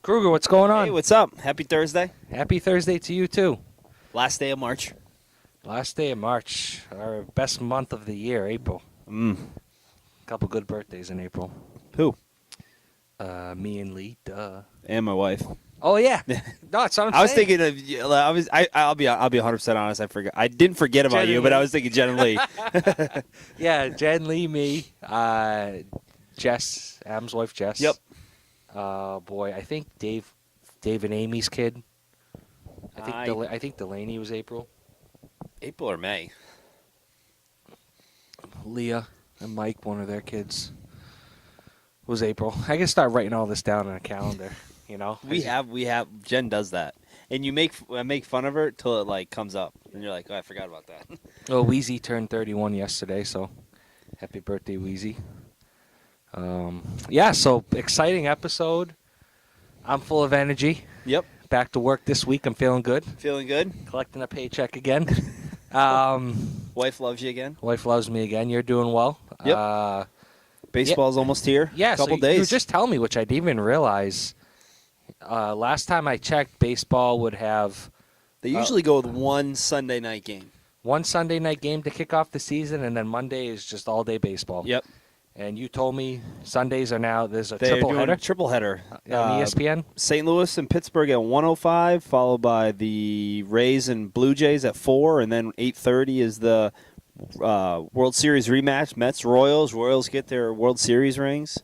Kruger, what's going on? Hey, what's up? Happy Thursday. Happy Thursday to you, too. Last day of March. Last day of March, our best month of the year, April. Couple good birthdays in April. Who? Me and Lee, duh. And my wife. Oh, yeah. No, that's what I'm I was saying. thinking of. I'll be 100% honest. I forgot. I didn't forget about Jen you, and but Lee. I was thinking Jen and Lee. Yeah, Jen, Lee, me, Jess, Adam's wife, Jess. Yep. Boy, I think Dave and Amy's kid. I think Delaney was April. April or May? Leah and Mike, one of their kids, was April. I can start writing all this down on a calendar. You know, We have. Jen does that, and I make fun of her till it like comes up, and you're like, oh, I forgot about that. Oh, Wheezy turned 31 yesterday, so happy birthday, Wheezy. Yeah, so exciting episode. I'm full of energy. Yep. Back to work this week. I'm feeling good. Feeling good. Collecting a paycheck again. Wife loves you again. Wife loves me again. You're doing well. Yep. Baseball's almost here. Yeah, Couple so days. you just tell me, which I didn't even realize. Last time I checked, baseball would have They usually go with one Sunday night game. one Sunday night game to kick off the season, and then Monday is just all-day baseball. Yep. And you told me Sundays are now, there's a They're triple doing header a triple header. on ESPN. St. Louis and Pittsburgh at 1:05, followed by the Rays and Blue Jays at 4, and then 8:30 is the World Series rematch. Mets Royals. Royals get their World Series rings.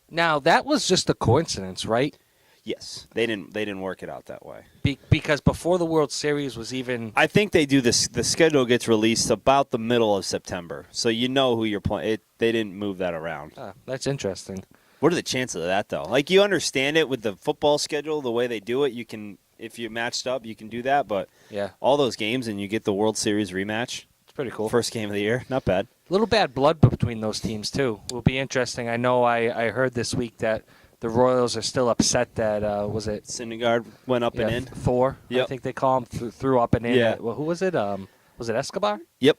Now, that was just a coincidence, right? Yes, they didn't work it out that way. Because before the World Series was even... I think they do this. The schedule gets released about the middle of September, so you know who you're playing. They didn't move that around. That's interesting. What are the chances of that, though? Like, you understand it with the football schedule, the way they do it. You can, if you matched up, you can do that. But Yeah, all those games and you get the World Series rematch. it's pretty cool. First game of the year. Not bad. Little bad blood between those teams, too. Will be interesting. I know I heard this week that the Royals are still upset that, was it? Syndergaard went up and in. Thor, Yep. I think they call him, threw up and in. Yeah. Well, who was it? Was it Escobar? Yep.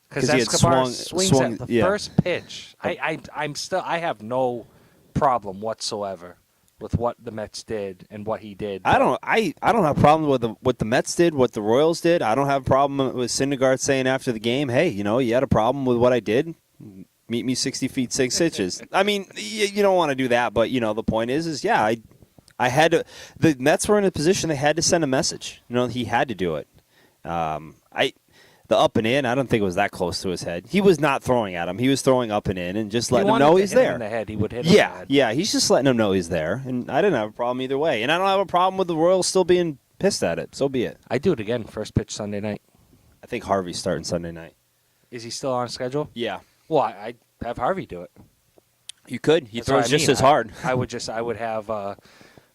Because 'Cause he had Escobar swung- swings at the yeah. first pitch. I have no problem whatsoever with what the Mets did and what he did. I don't have a problem with what the Mets did, what the Royals did. I don't have a problem with Syndergaard saying after the game, hey, you had a problem with what I did. Meet me 60 feet 6 inches. I mean, you don't want to do that, but the point is yeah, I had to. The Mets were in a position they had to send a message. He had to do it. The up and in, I don't think it was that close to his head. He was not throwing at him. He was throwing up and in and just letting him know he's there. In the head, he would hit him in the head. Yeah, he's just letting him know he's there, and I didn't have a problem either way. And I don't have a problem with the Royals still being pissed at it. So be it. I do it again. First pitch Sunday night. I think Harvey's starting Sunday night. Is he still on schedule? Yeah. Well, I'd have Harvey do it. You could. He That's throws what I just mean. as hard. I would have.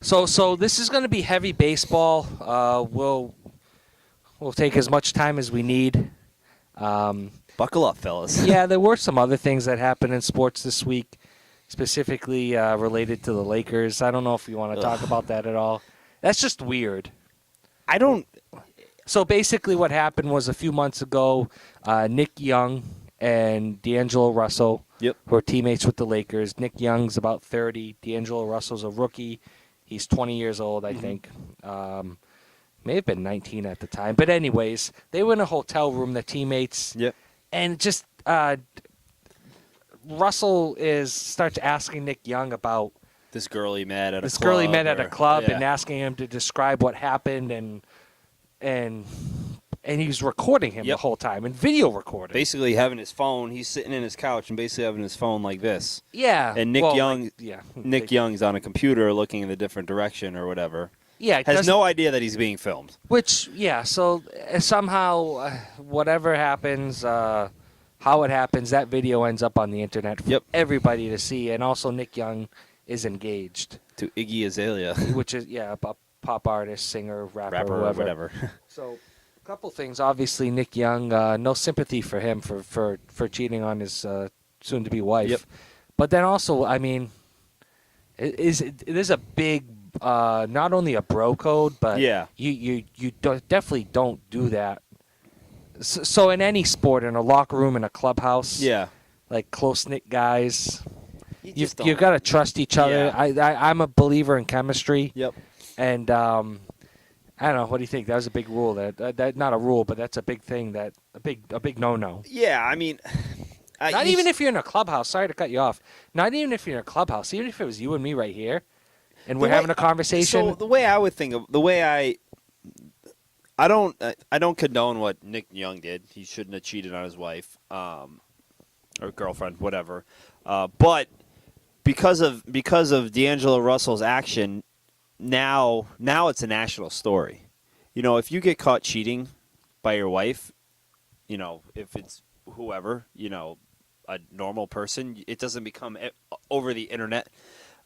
So this is going to be heavy baseball. We'll take as much time as we need. Buckle up, fellas. Yeah, there were some other things that happened in sports this week, specifically related to the Lakers. I don't know if you want to talk about that at all. That's just weird. I don't. So basically what happened was a few months ago, Nick Young and D'Angelo Russell were teammates with the Lakers. Nick Young's about 30. D'Angelo Russell's a rookie. He's 20 years old, I think. May have been 19 at the time. But anyways, they were in a hotel room, the teammates. Yep. And just Russell starts asking Nick Young about This girl he met at a club and asking him to describe what happened and he's recording him the whole time and video recording. Basically having his phone, he's sitting in his couch and basically having his phone like this. Yeah. And Nick Young's on a computer looking in a different direction or whatever. Yeah. Has no idea that he's being filmed. Which, so somehow whatever happens, how it happens, that video ends up on the internet for everybody to see. And also Nick Young is engaged. To Iggy Azalea. Which is, a pop artist, singer, rapper whatever. So a couple things. Obviously, Nick Young, no sympathy for him for cheating on his soon-to-be wife. Yep. But then also, I mean, it is a big, not only a bro code, but you definitely don't do that. So in any sport, in a locker room, in a clubhouse, like close-knit guys, You've got to trust each other. Yeah. I'm a believer in chemistry. Yep. And I don't know. What do you think? That was a big rule. That not a rule, but that's a big thing. A big no-no. Yeah, I mean, not even if you're in a clubhouse. Sorry to cut you off. Not even if you're in a clubhouse. Even if it was you and me right here, and we're having a conversation. So the way I would think of I don't condone what Nick Young did. He shouldn't have cheated on his wife, or girlfriend, whatever. But because of D'Angelo Russell's action, now it's a national story. If you get caught cheating by your wife, if it's whoever, a normal person, it doesn't become over the internet.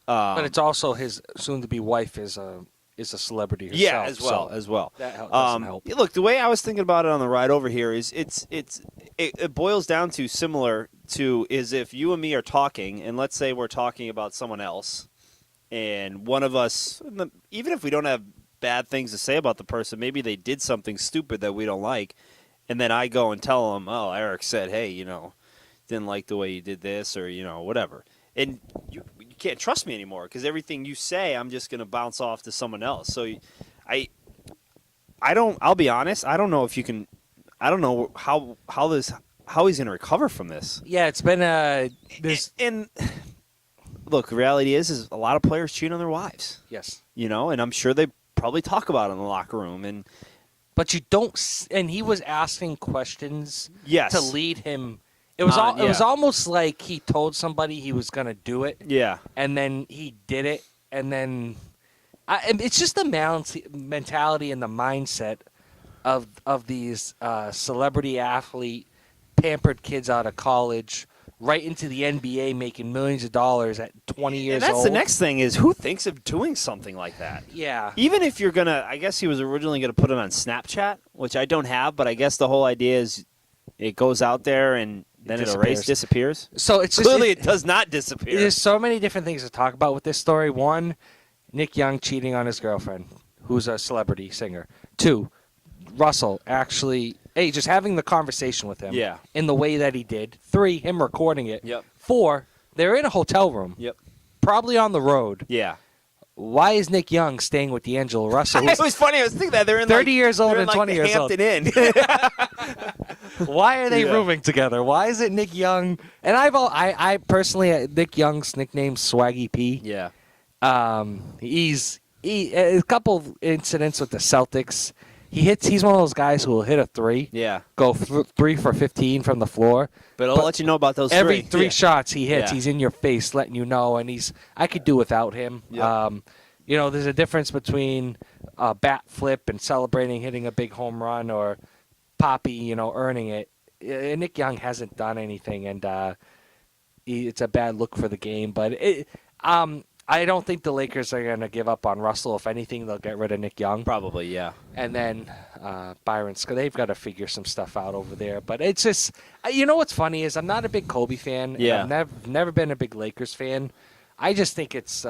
But it's also his soon-to-be wife is a celebrity herself. Yeah, as well. That doesn't help. Look, the way I was thinking about it on the ride over here is it boils down to similar to is if you and me are talking, and let's say we're talking about someone else, and one of us, even if we don't have bad things to say about the person, maybe they did something stupid that we don't like, and then I go and tell them, oh, Eric said, hey, didn't like the way you did this, or, whatever. And you can't trust me anymore because everything you say, I'm just going to bounce off to someone else. So I'll be honest, I don't know if you can, I don't know how he's going to recover from this. Yeah, it's been this. And look, the reality is a lot of players cheat on their wives. Yes. And I'm sure they probably talk about it in the locker room. But you don't, and he was asking questions Yes. to lead him. It was it was almost like he told somebody he was going to do it. Yeah. And then he did it, and then it's just the mentality and the mindset of these celebrity athlete pampered kids out of college right into the NBA making millions of dollars at 20 years old. And that's the next thing is who thinks of doing something like that? Yeah. Even if you're going to, I guess he was originally going to put it on Snapchat, which I don't have, but I guess the whole idea is it goes out there and then it disappears. So it's just, clearly it does not disappear. There's so many different things to talk about with this story. One, Nick Young cheating on his girlfriend, who's a celebrity singer. Two, Russell actually, just having the conversation with him in the way that he did. Three, him recording it. Yep. Four, they're in a hotel room. Yep. Probably on the road. Yeah. Why is Nick Young staying with D'Angelo Russell? It was funny. I was thinking that they're in 30 years old and 20 years old. Inn. Why are they rooming together? Why is it Nick Young? And I personally, Nick Young's nickname Swaggy P. Yeah. He's a couple of incidents with the Celtics. He's one of those guys who will hit a three. Yeah. Go 3 for 15 from the floor. But I'll let you know about those every three shots he hits, Yeah. he's in your face, letting you know. And I could do without him. Yep. There's a difference between a bat flip and celebrating hitting a big home run or Poppy, earning it. Nick Young hasn't done anything, and it's a bad look for the game. But I don't think the Lakers are going to give up on Russell. If anything, they'll get rid of Nick Young. Probably, yeah. And then Byron Scott. They've got to figure some stuff out over there. But it's just, what's funny is I'm not a big Kobe fan. Yeah. I've never been a big Lakers fan. I just think it's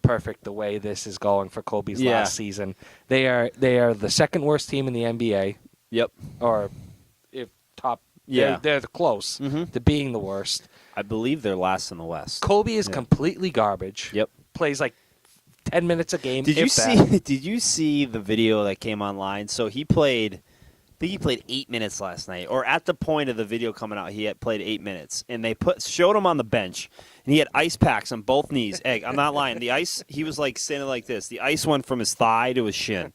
perfect the way this is going for Kobe's last season. They are the second worst team in the NBA. Yep. Or if top. Yeah. They're close to being the worst. I believe they're last in the West. Kobe is completely garbage. Yep. Plays like 10 minutes a game. Did you see the video that came online? So he played 8 minutes last night, or at the point of the video coming out, he had played 8 minutes, and they showed him on the bench, and he had ice packs on both knees. I'm not lying. The ice, he was like standing like this. The ice went from his thigh to his shin,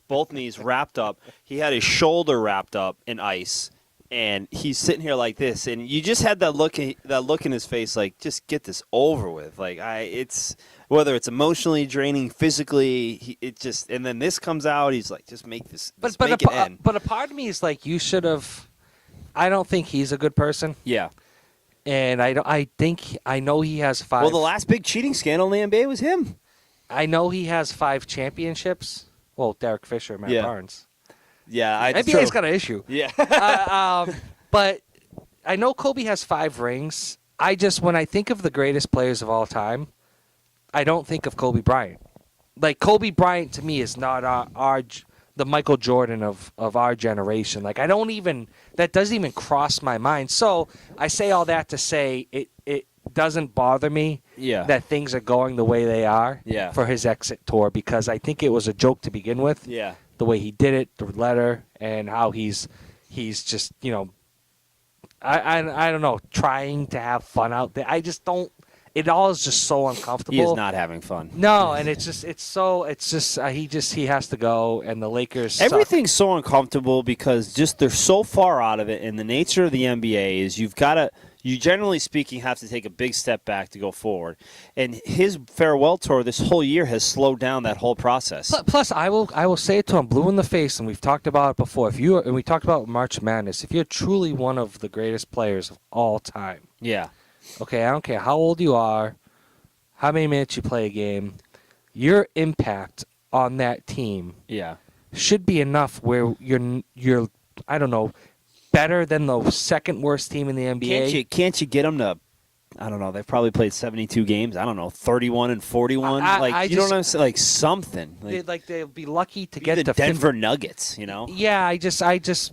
both knees wrapped up. He had his shoulder wrapped up in ice, and he's sitting here like this, and you just had that look in his face, like just get this over with. Like it's. Whether it's emotionally draining, physically, and then this comes out, he's like, just make this, make it end. But a part of me is like, you should have. I don't think he's a good person. Yeah. And I know he has 5. Well, the last big cheating scandal in the NBA was him. I know he has 5 championships. Well, Derek Fisher, Matt Barnes. Yeah, NBA's got an issue. Yeah. But I know Kobe has 5 rings. When I think of the greatest players of all time, I don't think of Kobe Bryant. Like, Kobe Bryant to me is not the Michael Jordan of our generation. Like, that doesn't even cross my mind. So I say all that to say doesn't bother me that things are going the way they are for his exit tour, because I think it was a joke to begin with. Yeah. The way he did it, the letter, and how he's just, I don't know, trying to have fun out there. I just don't. It all is just so uncomfortable. He is not having fun. No, and he has to go, and the Lakers suck. Everything's so uncomfortable because just they're so far out of it, and the nature of the NBA is you generally speaking have to take a big step back to go forward. And his farewell tour this whole year has slowed down that whole process. Plus, I will say it to him, blue in the face, and we've talked about it before. And we talked about March Madness. If you're truly one of the greatest players of all time, okay, I don't care how old you are, how many minutes you play a game, your impact on that team should be enough where you're I don't know, better than the second worst team in the NBA. Can't you get them to, I don't know, they've probably played 72 games, I don't know, 31 and 41? You know what I'm saying? Like something. They'll be lucky to get the to Denver Nuggets, you know? Yeah,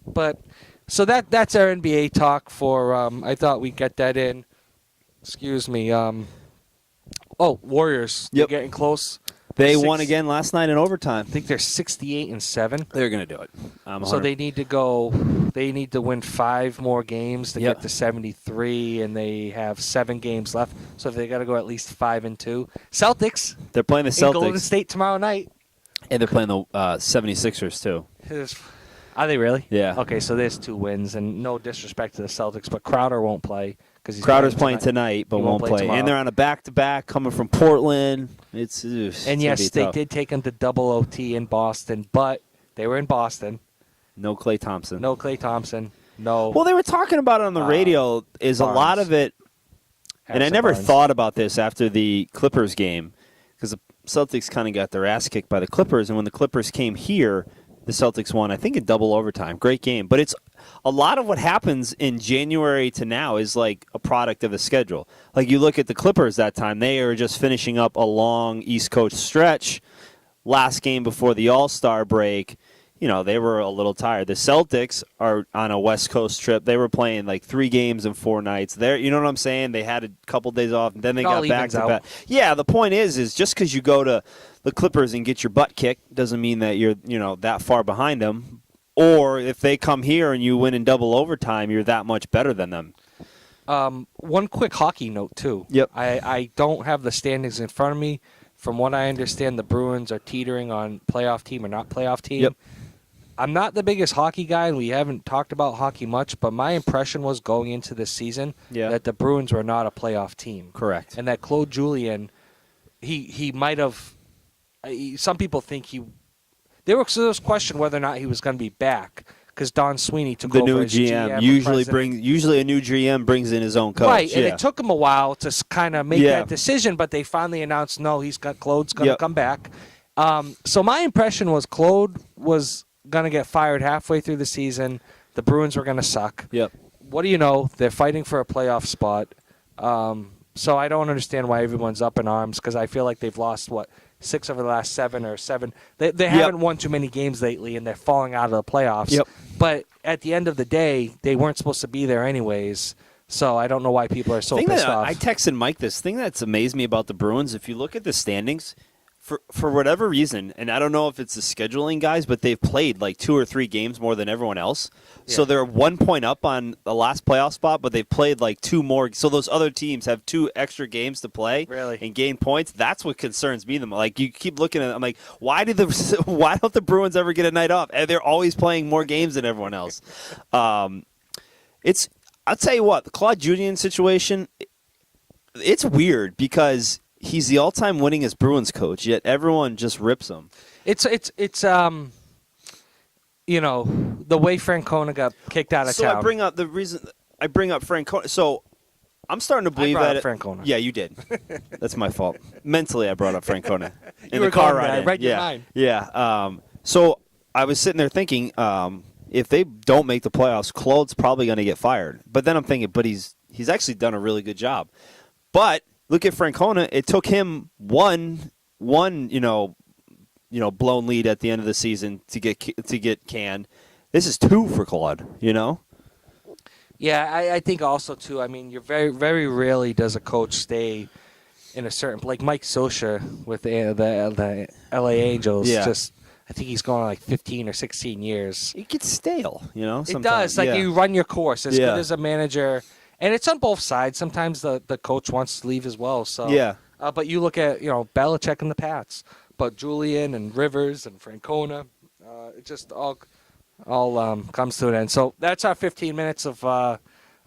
but so that's our NBA talk for, I thought we'd get that in. Excuse me. Warriors. They're getting close. They won again last night in overtime. I think they're 68-7. They're going to do it. So they need to go. They need to win 5 more games to get to 73, and they have 7 games left. So they got to go at least 5-2. Celtics. They're playing the Celtics in Golden State tomorrow night. And they're playing the 76ers too. Are they really? Yeah. Okay, so there's 2 wins, and no disrespect to the Celtics, but Crowder won't play. Crowder's playing tonight, but won't play. And they're on a back-to-back coming from Portland. It's yes, they did take them to double OT in Boston, but they were in Boston. No Klay Thompson. No. Well, they were talking about it on the radio. Is Barnes. A lot of it, and I never thought about this after the Clippers game, because the Celtics kind of got their ass kicked by the Clippers, and when the Clippers came here, the Celtics won, I think, in double overtime. Great game. But it's a lot of what happens in January to now is like a product of the schedule. Like you look at the Clippers that time, they are just finishing up a long East Coast stretch. Last game before the All-Star break, they were a little tired. The Celtics are on a West Coast trip. They were playing like 3 games in 4 nights. You know what I'm saying? They had a couple days off, and then they got back to back. Yeah, the point is just because you go to the Clippers and get your butt kicked doesn't mean that you're that far behind them. Or if they come here and you win in double overtime, you're that much better than them. One quick hockey note, too. Yep. I don't have the standings in front of me. From what I understand, the Bruins are teetering on playoff team or not playoff team. Yep. I'm not the biggest hockey guy, and we haven't talked about hockey much, but my impression was going into this season that the Bruins were not a playoff team. Correct. And that Claude Julien, he might have – some people think there was question whether or not he was going to be back because Don Sweeney took over new as GM. Usually a new GM brings in his own coach. Right, and it took him a while to kind of make that decision, but they finally announced, no, Claude's going to come back. So my impression was Claude was going to get fired halfway through the season. The Bruins were going to suck. Yep. What do you know? They're fighting for a playoff spot. So I don't understand why everyone's up in arms because I feel like they've lost, 6 of the last 7 or 7. They haven't won too many games lately, and they're falling out of the playoffs. Yep. But at the end of the day, they weren't supposed to be there anyways. So I don't know why people are so pissed off. I texted Mike this thing that's amazed me about the Bruins. If you look at the standings, for whatever reason, and I don't know if it's the scheduling guys, but they've played like 2 or 3 games more than everyone else. Yeah. So they're 1 point up on the last playoff spot, but they've played like 2 more. So those other teams have 2 extra games to play and gain points. That's what concerns me. Like you keep looking at it, I'm like, why don't the Bruins ever get a night off? And they're always playing more games than everyone else. I'll tell you what, the Claude Julien situation, it's weird because he's the all-time winningest Bruins coach, yet everyone just rips him. It's the way Francona got kicked out of town. So I bring up Francona. So I'm starting to believe that Francona. Yeah, you did. That's my fault. Mentally, I brought up Francona in the car ride. I read your mind. Yeah. So I was sitting there thinking, if they don't make the playoffs, Claude's probably going to get fired. But then I'm thinking, but he's actually done a really good job. But look at Francona. It took him one blown lead at the end of the season to get canned. This is 2 for Claude. Yeah, I think also too. I mean, you're very rarely does a coach stay in a certain, like Mike Scioscia with the L.A. Angels. Yeah. Just I think he's going like 15 or 16 years. It gets stale, sometimes. It does. Like you run your course. As good as a manager, and it's on both sides. Sometimes the coach wants to leave as well. So Yeah. But you look at Belichick and the Pats, but Julian and Rivers and Francona, it just all comes to an end. So that's our 15 minutes of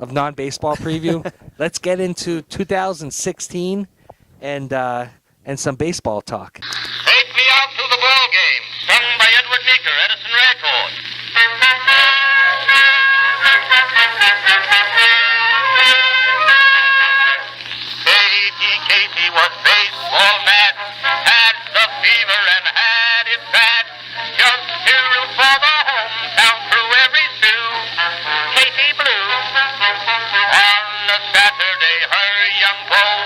non-baseball preview. Let's get into 2016 and some baseball talk. Take me out to the ball game, sung by Edward Meeker, Edison Record. Casey was baseball mad, had the fever and had it bad. Just to root for the hometown through every stew. Casey Blue. On a Saturday, her young beau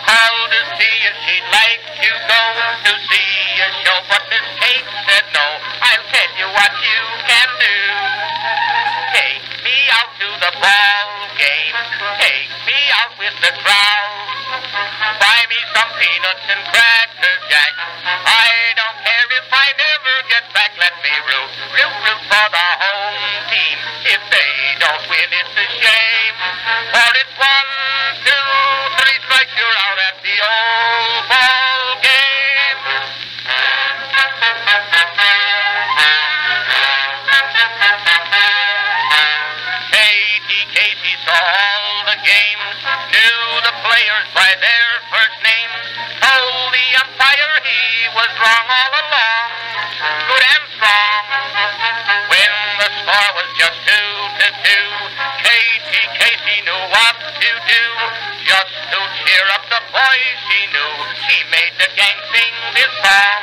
called to see if she'd like to go to see a show, but Miss Kate said no. I'll tell you what you can do. Take me out to the ball game. Take me out with the crowd. Buy me some peanuts and cracker jack. I don't care if I never get back. Let me root for the home team. If they don't win, it's a shame. For it's 1, 2, 3 strikes, you're out at the old ball game. Casey saw all the games, knew the players by their first names, told the umpire he was wrong all along, good and strong. When the score was just 2-2, Casey knew what to do, just to cheer up the boys she knew. She made the gang sing this song.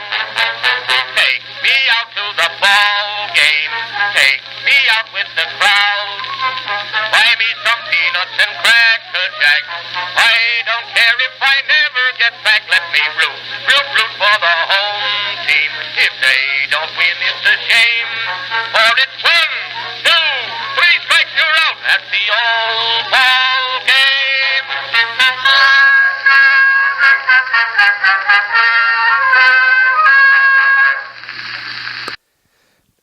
Take me out to the ball game, take me out with the crowd. Buy me some peanuts and cracker jack. I don't care if I never get back. Let me root for the home team. If they don't win, it's a shame. For it's 1, 2, 3 strikes, you're out at the old ball game.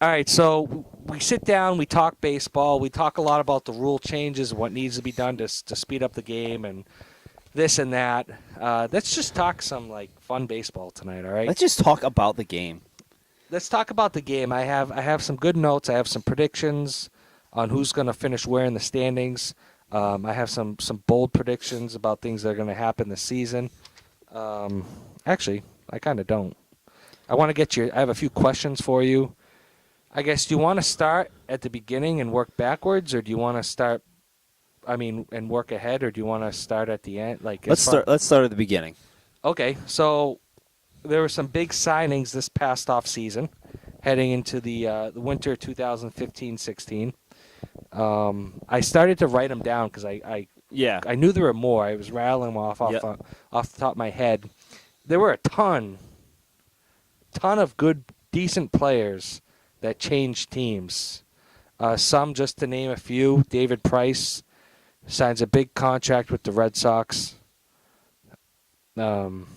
All right, so we sit down, we talk baseball, we talk a lot about the rule changes, what needs to be done to speed up the game, and this and that. Let's just talk some fun baseball tonight. All right. Let's just talk about the game. Let's talk about the game. I have some good notes. I have some predictions on who's going to finish where in the standings. I have some bold predictions about things that are going to happen this season. Actually, I kind of don't. I want to get I have a few questions for you. I guess, do you want to start at the beginning and work backwards, or do you want to start, and work ahead, or do you want to start at the end? Let's start at the beginning. Okay, so there were some big signings this past off season, heading into the winter 2015-16. I started to write them down because I knew there were more. I was rattling them off the top of my head. There were a ton of good, decent players that changed teams. Some, just to name a few, David Price signs a big contract with the Red Sox. Rich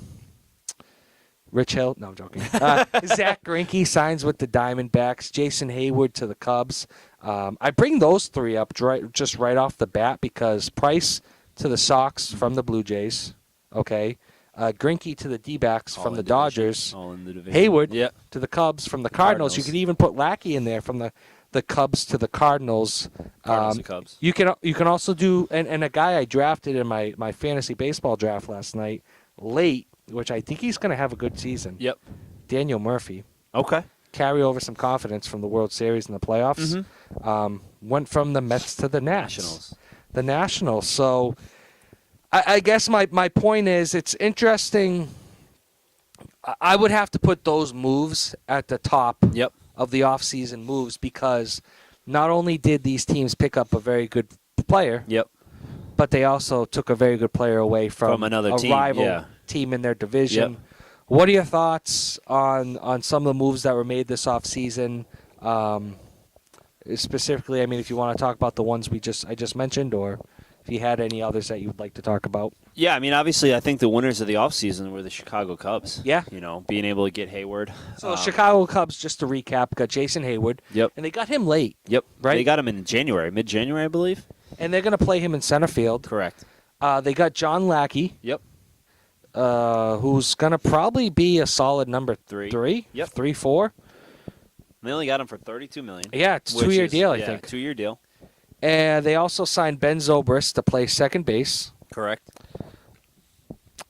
Hill, no, I'm joking. Zach Greinke signs with the Diamondbacks. Jason Hayward to the Cubs. I bring those three up just right off the bat because Price to the Sox from the Blue Jays. Okay. Greinke to the D-backs from the Dodgers. All in the division. Hayward to the Cubs from the Cardinals. You could even put Lackey in there from the Cubs to the Cardinals. Cardinals and Cubs. You can also do and a guy I drafted in my fantasy baseball draft last night late, which I think he's going to have a good season. Yep. Daniel Murphy. Okay. Carry over some confidence from the World Series and the playoffs. Mm-hmm. Went from the Mets to the Nats. Nationals. The Nationals. So I guess my point is it's interesting. I would have to put those moves at the top of the offseason moves because not only did these teams pick up a very good player, but they also took a very good player away from another a team. rival team in their division. What are your thoughts on some of the moves that were made this offseason? specifically, I mean, if you want to talk about the ones I just mentioned, or if you had any others that you would like to talk about. Yeah, I mean, obviously, I think the winners of the offseason were the Chicago Cubs. Yeah. Being able to get Hayward. So Chicago Cubs, just to recap, got Jason Hayward. Yep. And they got him late. Yep. Right? They got him in January, mid-January, I believe. And they're going to play him in center field. Correct. They got John Lackey. Yep. Who's going to probably be a solid number three. Yep. 3-4. They only got him for $32 million. Yeah, it's a 2-year deal, I think. 2-year deal. And they also signed Ben Zobrist to play second base. Correct.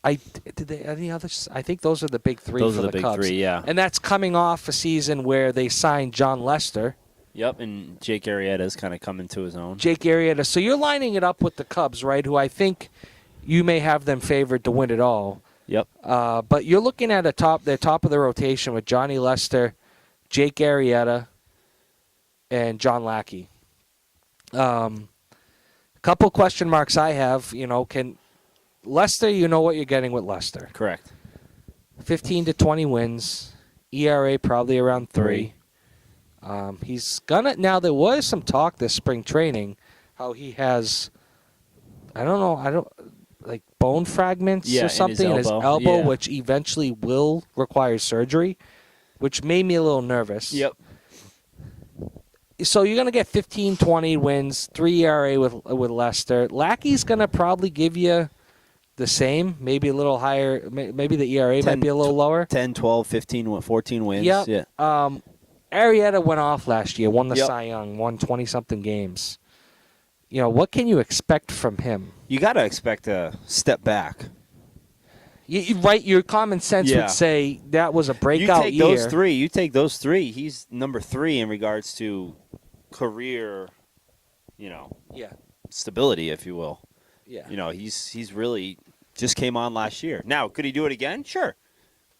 Did they any others? I think those are the big three Those for are the the big Cubs. three, yeah. And that's coming off a season where they signed John Lester. Yep, and Jake Arrieta's kind of coming to his own. Jake Arrieta. So you're lining it up with the Cubs, right, who I think you may have them favored to win it all. Yep. But you're looking at their top of the rotation with Johnny Lester, Jake Arrieta, and John Lackey. Couple question marks I have, can Lester, you know what you're getting with Lester. Correct. 15 to 20 wins, ERA probably around 3. He's gonna now. There was some talk this spring training how he has, like bone fragments or something in his elbow, yeah. which eventually will require surgery, which made me a little nervous. Yep. So you're going to get 15, 20 wins, 3 ERA with Lester. Lackey's going to probably give you the same, maybe a little higher. Maybe the ERA might be a little lower. 10, 12, 15, 14 wins. Yep. Yeah. Arrieta went off last year, won the Yep. Cy Young, won 20-something games. What can you expect from him? You got to expect a step back. Right, your common sense would say that was a breakout year. You take those three. He's number 3 in regards to career, stability, if you will. Yeah. He's really just came on last year. Now, could he do it again? Sure.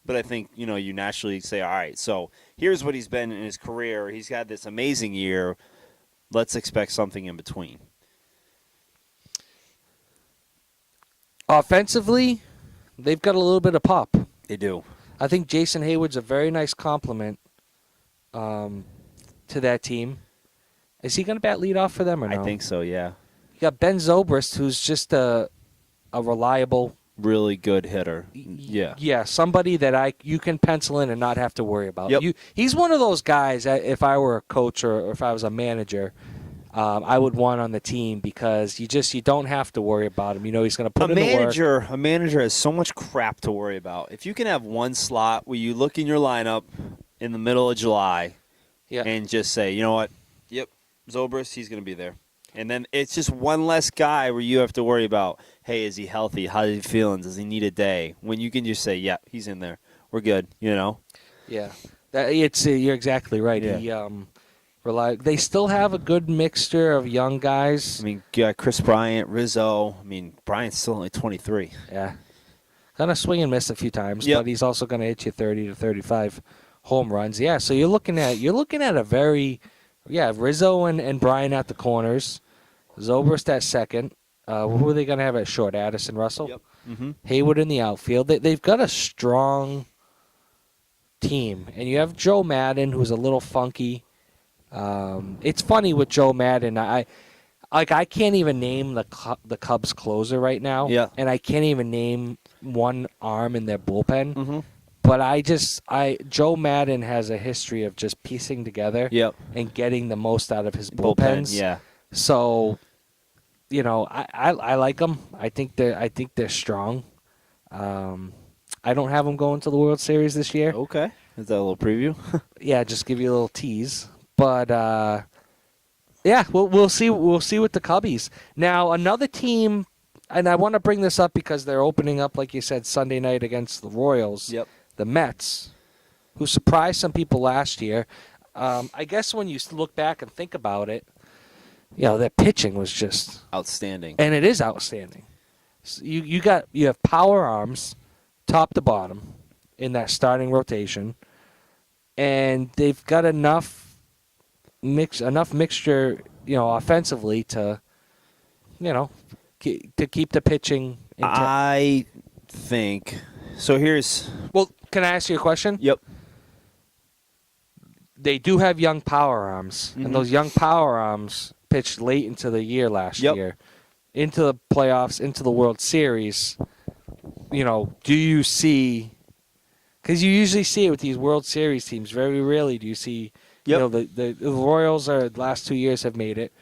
But I think, you naturally say, all right, so here's what he's been in his career. He's had this amazing year. Let's expect something in between. Offensively, they've got a little bit of pop. They do. I think Jason Hayward's a very nice compliment to that team. Is he going to bat leadoff for them or no? I think so, yeah. You got Ben Zobrist, who's just a reliable, really good hitter. Yeah. Yeah, somebody that you can pencil in and not have to worry about. Yep. He's one of those guys that if I were a coach or if I was a manager, I would want on the team because you don't have to worry about him. He's going to put in the work. A manager has so much crap to worry about. If you can have one slot where you look in your lineup in the middle of July and just say, you know what, yep, Zobrist, he's going to be there. And then it's just one less guy where you have to worry about, hey, is he healthy? How is he feeling? Does he need a day? When you can just say, yeah, he's in there. We're good, Yeah. You're exactly right. Yeah. They still have a good mixture of young guys. I mean, you got Chris Bryant, Rizzo. I mean, Bryant's still only 23. Yeah. Going to swing and miss a few times, but he's also going to hit you 30 to 35 home runs. Yeah, so you're looking at a very Rizzo and Bryant at the corners. Zobrist at second. Who are they going to have at short? Addison Russell? Yep. Mm-hmm. Hayward in the outfield. They've got a strong team. And you have Joe Madden, who's a little funky. It's funny with Joe Madden. I can't even name the Cubs closer right now. Yeah. And I can't even name one arm in their bullpen. Mm-hmm. But Joe Madden has a history of just piecing together and getting the most out of his bullpens. Yeah. So, I like them. I think they're strong. I don't have them going to the World Series this year. Okay. Is that a little preview? Yeah, just give you a little tease. But we'll see. We'll see with the Cubbies. Now another team, and I want to bring this up because they're opening up, like you said, Sunday night against the Royals. Yep. The Mets, who surprised some people last year. I guess when you look back and think about it, their pitching was just outstanding, and it is outstanding. So you have power arms, top to bottom, in that starting rotation, and they've got enough mixture, offensively to keep the pitching. I think so. Well, can I ask you a question? Yep. they do have young power arms, Mm-hmm. and those young power arms pitched late into the year last year, into the playoffs, into the World Series. Do you see? Because you usually see it with these World Series teams. Very rarely do you see. The Royals the last 2 years have made it.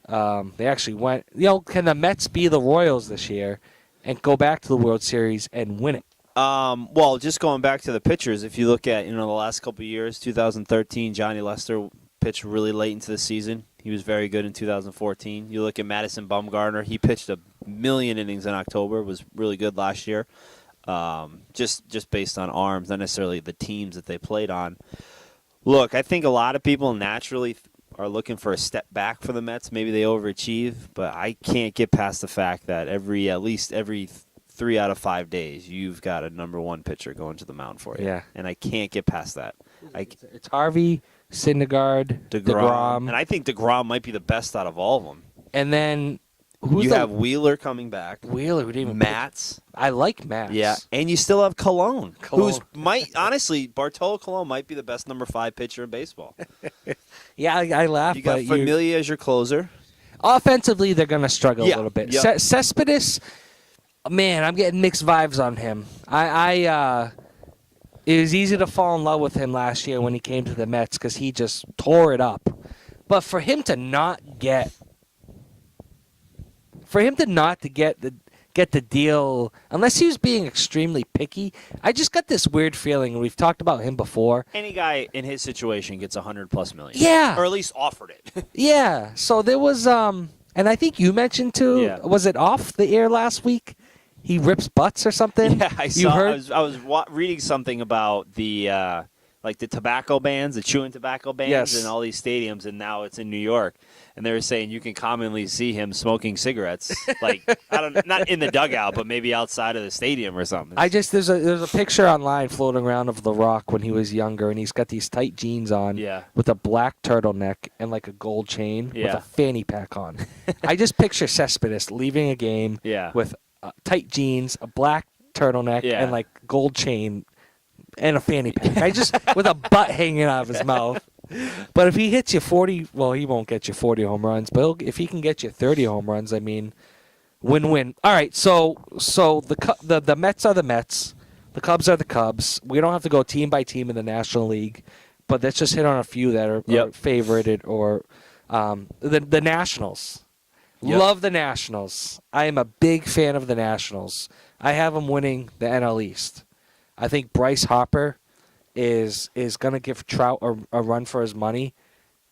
They actually went. Can the Mets be the Royals this year and go back to the World Series and win it? Well, just going back to the pitchers, if you look at the last couple of years, 2013, Johnny Lester pitched really late into the season. He was very good in 2014. You look at Madison Bumgarner, he pitched 1,000,000 innings in October, was really good last year. Just based on arms, not necessarily the teams that they played on. Look, I think a lot of people naturally are looking for a step back for the Mets. Maybe they overachieve, but I can't get past the fact that at least every 3 out of 5 days, you've got a number one pitcher going to the mound for you. Yeah. And I can't get past that. It's Harvey, Syndergaard, DeGrom. And I think DeGrom might be the best out of all of them. And then you have Wheeler coming back. Wheeler, we didn't even Matz. I like Matz. Yeah, and you still have Colon. Honestly, Bartolo Colon might be the best number 5 pitcher in baseball. Yeah, I laugh. You got Familia as your closer. Offensively, they're going to struggle a little bit. Yeah. Cespedes, man, I'm getting mixed vibes on him. It was easy to fall in love with him last year when he came to the Mets because he just tore it up. But for him to not get the deal, unless he was being extremely picky, I just got this weird feeling. We've talked about him before. Any guy in his situation gets $100+ million. Yeah, or at least offered it. Yeah. So there was, and I think you mentioned too. Yeah. Was it off the air last week? He rips butts or something. Yeah, I saw. I was reading something about the the tobacco bans, the chewing tobacco bans in all these stadiums, and now it's in New York. And they were saying you can commonly see him smoking cigarettes, not in the dugout, but maybe outside of the stadium or something. There's a picture online floating around of The Rock when he was younger, and he's got these tight jeans on, with a black turtleneck and like a gold chain with a fanny pack on. I just picture Cespedes leaving a game with tight jeans, a black turtleneck, and like gold chain and a fanny pack. With a butt hanging out of his mouth. But if he hits you 40, well, he won't get you 40 home runs. But if he can get you 30 home runs, I mean, win-win. All right, so the Mets are the Mets. The Cubs are the Cubs. We don't have to go team by team in the National League, but let's just hit on a few that are favorited or the Nationals. Yep. Love the Nationals. I am a big fan of the Nationals. I have them winning the NL East. I think Bryce Harper is going to give Trout a run for his money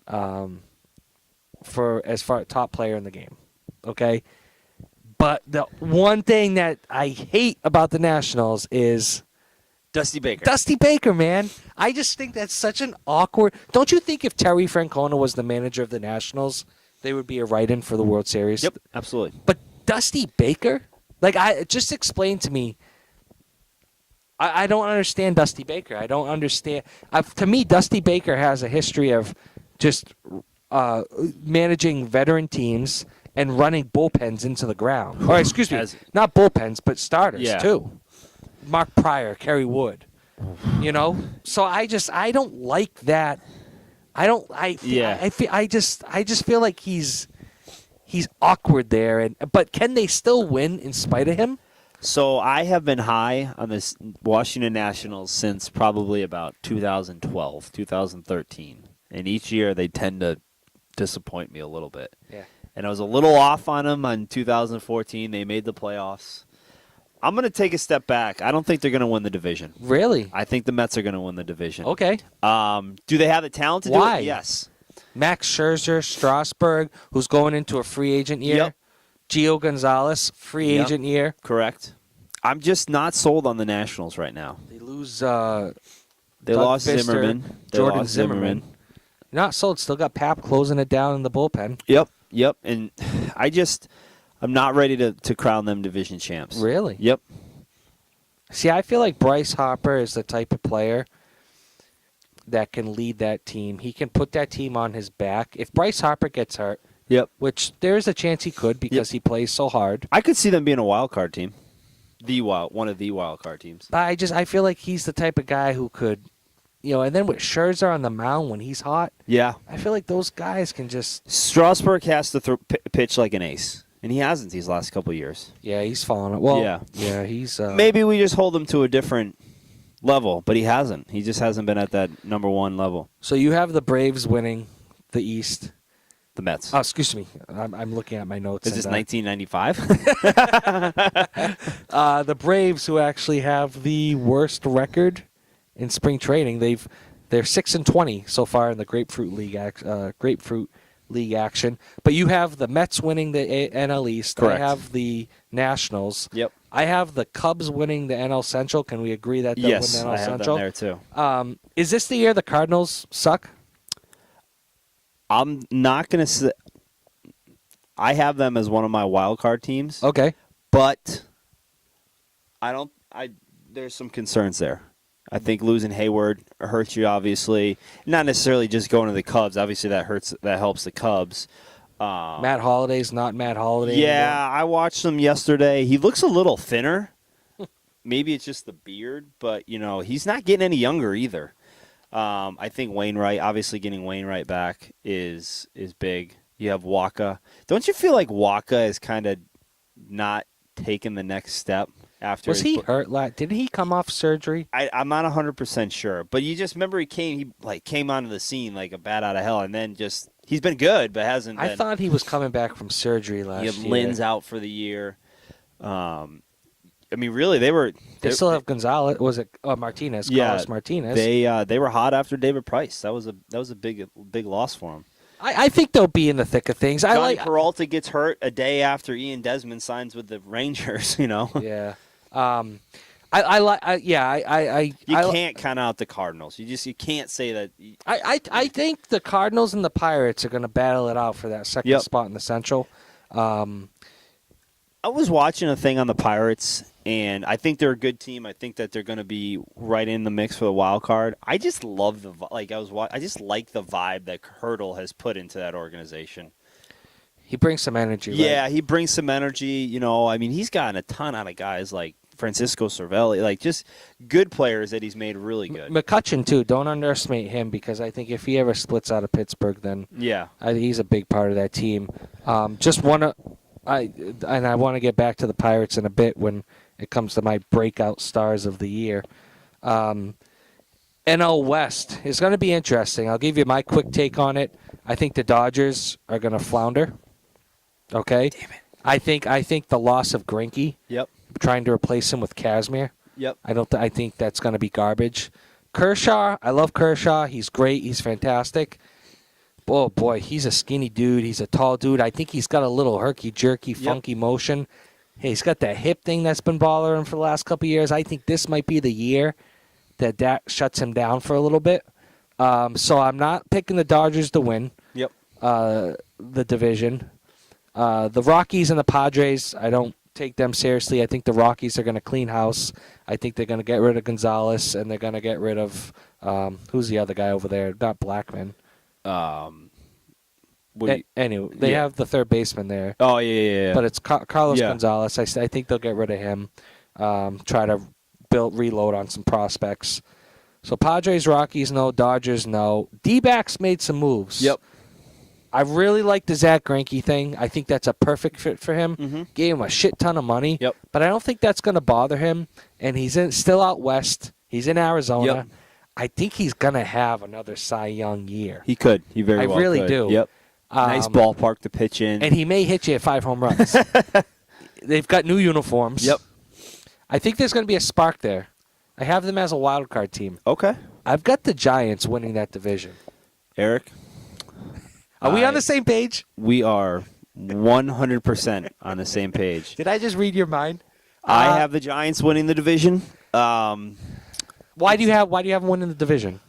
for as far top player in the game. Okay? But the one thing that I hate about the Nationals is Dusty Baker. Dusty Baker, man. I just think that's such an awkward. Don't you think if Terry Francona was the manager of the Nationals, they would be a write-in for the World Series? Yep, absolutely. But Dusty Baker? Just explain to me. I don't understand Dusty Baker. I don't understand. To me, Dusty Baker has a history of just managing veteran teams and running bullpens into the ground. Or excuse me, not bullpens, but starters too. Mark Pryor, Kerry Wood. So I don't like that. I just feel like he's awkward there. But can they still win in spite of him? So I have been high on this Washington Nationals since probably about 2012, 2013. And each year they tend to disappoint me a little bit. Yeah. And I was a little off on them on 2014. They made the playoffs. I'm going to take a step back. I don't think they're going to win the division. Really? I think the Mets are going to win the division. Okay. Do they have the talent to do it? Yes. Max Scherzer, Strasburg, who's going into a free agent year. Yep. Gio Gonzalez, free agent year. Correct. I'm just not sold on the Nationals right now. They lose They lost Fister, Zimmerman. Jordan Zimmerman. Not sold. Still got Pap closing it down in the bullpen. Yep. And I'm not ready to crown them division champs. Really? Yep. See, I feel like Bryce Harper is the type of player that can lead that team. He can put that team on his back. If Bryce Harper gets hurt, which there's a chance he could because he plays so hard. I could see them being a wild card team. One of the wild card teams. I feel like he's the type of guy who could and then with Scherzer on the mound when he's hot, Yeah. I feel like those guys can just. Strasburg has to pitch like an ace, and he hasn't these last couple of years. Yeah, he's falling. Well, Yeah. he's. Maybe we just hold him to a different level, but he hasn't. He just hasn't been at that number one level. So you have the Braves winning the East. The Mets. Oh, excuse me. I'm looking at my notes. Is this 1995? The Braves, who actually have the worst record in spring training, they're 6-20 so far in the Grapefruit League action. But you have the Mets winning the NL East. Correct. I have the Nationals. Yep. I have the Cubs winning the NL Central. Can we agree that they'll Yes, win the NL I have Central? them there too. Is this the year the Cardinals suck? I'm not going to say. I have them as one of my wild card teams, Okay. but there's some concerns there. I think losing Hayward hurts you, obviously. Not necessarily just going to the Cubs. Obviously, that helps the Cubs. Matt Holliday's not Matt Holliday Yeah, anymore. I watched him yesterday. He looks a little thinner. Maybe it's just the beard, but he's not getting any younger either. I think Wainwright, obviously getting Wainwright back is big. You have Waka. Don't you feel like Waka is kind of not taking the next step after? Was he hurt? Didn't he come off surgery? I'm not 100% sure, but you just remember he came onto the scene like a bat out of hell, and then he's been good, but hasn't. I thought he was coming back from surgery last year. You have Lynn's out for the year. I mean, really, they still have Gonzalez. Was it Martinez? Yeah, Carlos Martinez. They were hot after David Price. That was a big loss for him. I think they'll be in the thick of things. Johnny Peralta gets hurt a day after Ian Desmond signs with the Rangers. Yeah. You can't count out the Cardinals. You can't say that. I think the Cardinals and the Pirates are going to battle it out for that second spot in the Central. I was watching a thing on the Pirates, and I think they're a good team. I think that they're going to be right in the mix for the wild card. I just love I just like the vibe that Hurdle has put into that organization. He brings some energy. Yeah, right? he brings some energy. I mean, he's gotten a ton out of guys like Francisco Cervelli, like just good players that he's made really good. McCutchen too. Don't underestimate him because I think if he ever splits out of Pittsburgh, then he's a big part of that team. I want to get back to the Pirates in a bit when it comes to my breakout stars of the year. NL West is going to be interesting. I'll give you my quick take on it. I think the Dodgers are going to flounder. Okay? Damn it. I think the loss of Greinke, trying to replace him with Kazmir, I think that's going to be garbage. Kershaw, I love Kershaw. He's great. He's fantastic. Oh, boy, he's a skinny dude. He's a tall dude. I think he's got a little herky-jerky, funky motion. Hey, he's got that hip thing that's been bothering him for the last couple of years. I think this might be the year that shuts him down for a little bit. So I'm not picking the Dodgers to win the division. The Rockies and the Padres, I don't take them seriously. I think the Rockies are going to clean house. I think they're going to get rid of Gonzalez, and they're going to get rid of who's the other guy over there? Not Blackman. Anyway, they have the third baseman there. Oh, yeah. But it's Carlos Gonzalez. I think they'll get rid of him. Try to reload on some prospects. So Padres, Rockies, no. Dodgers, no. D-backs made some moves. Yep. I really like the Zach Greinke thing. I think that's a perfect fit for him. Mm-hmm. Gave him a shit ton of money. Yep. But I don't think that's going to bother him. And he's still out west. He's in Arizona. Yep. I think he's going to have another Cy Young year. He could. He very well I really could. do. Yep. Nice ballpark to pitch in. And he may hit you at 5 home runs. They've got new uniforms. Yep. I think there's going to be a spark there. I have them as a wild card team. Okay. I've got the Giants winning that division. Eric? Are we on the same page? We are 100% on the same page. Did I just read your mind? I have the Giants winning the division. Why do you have them winning the division?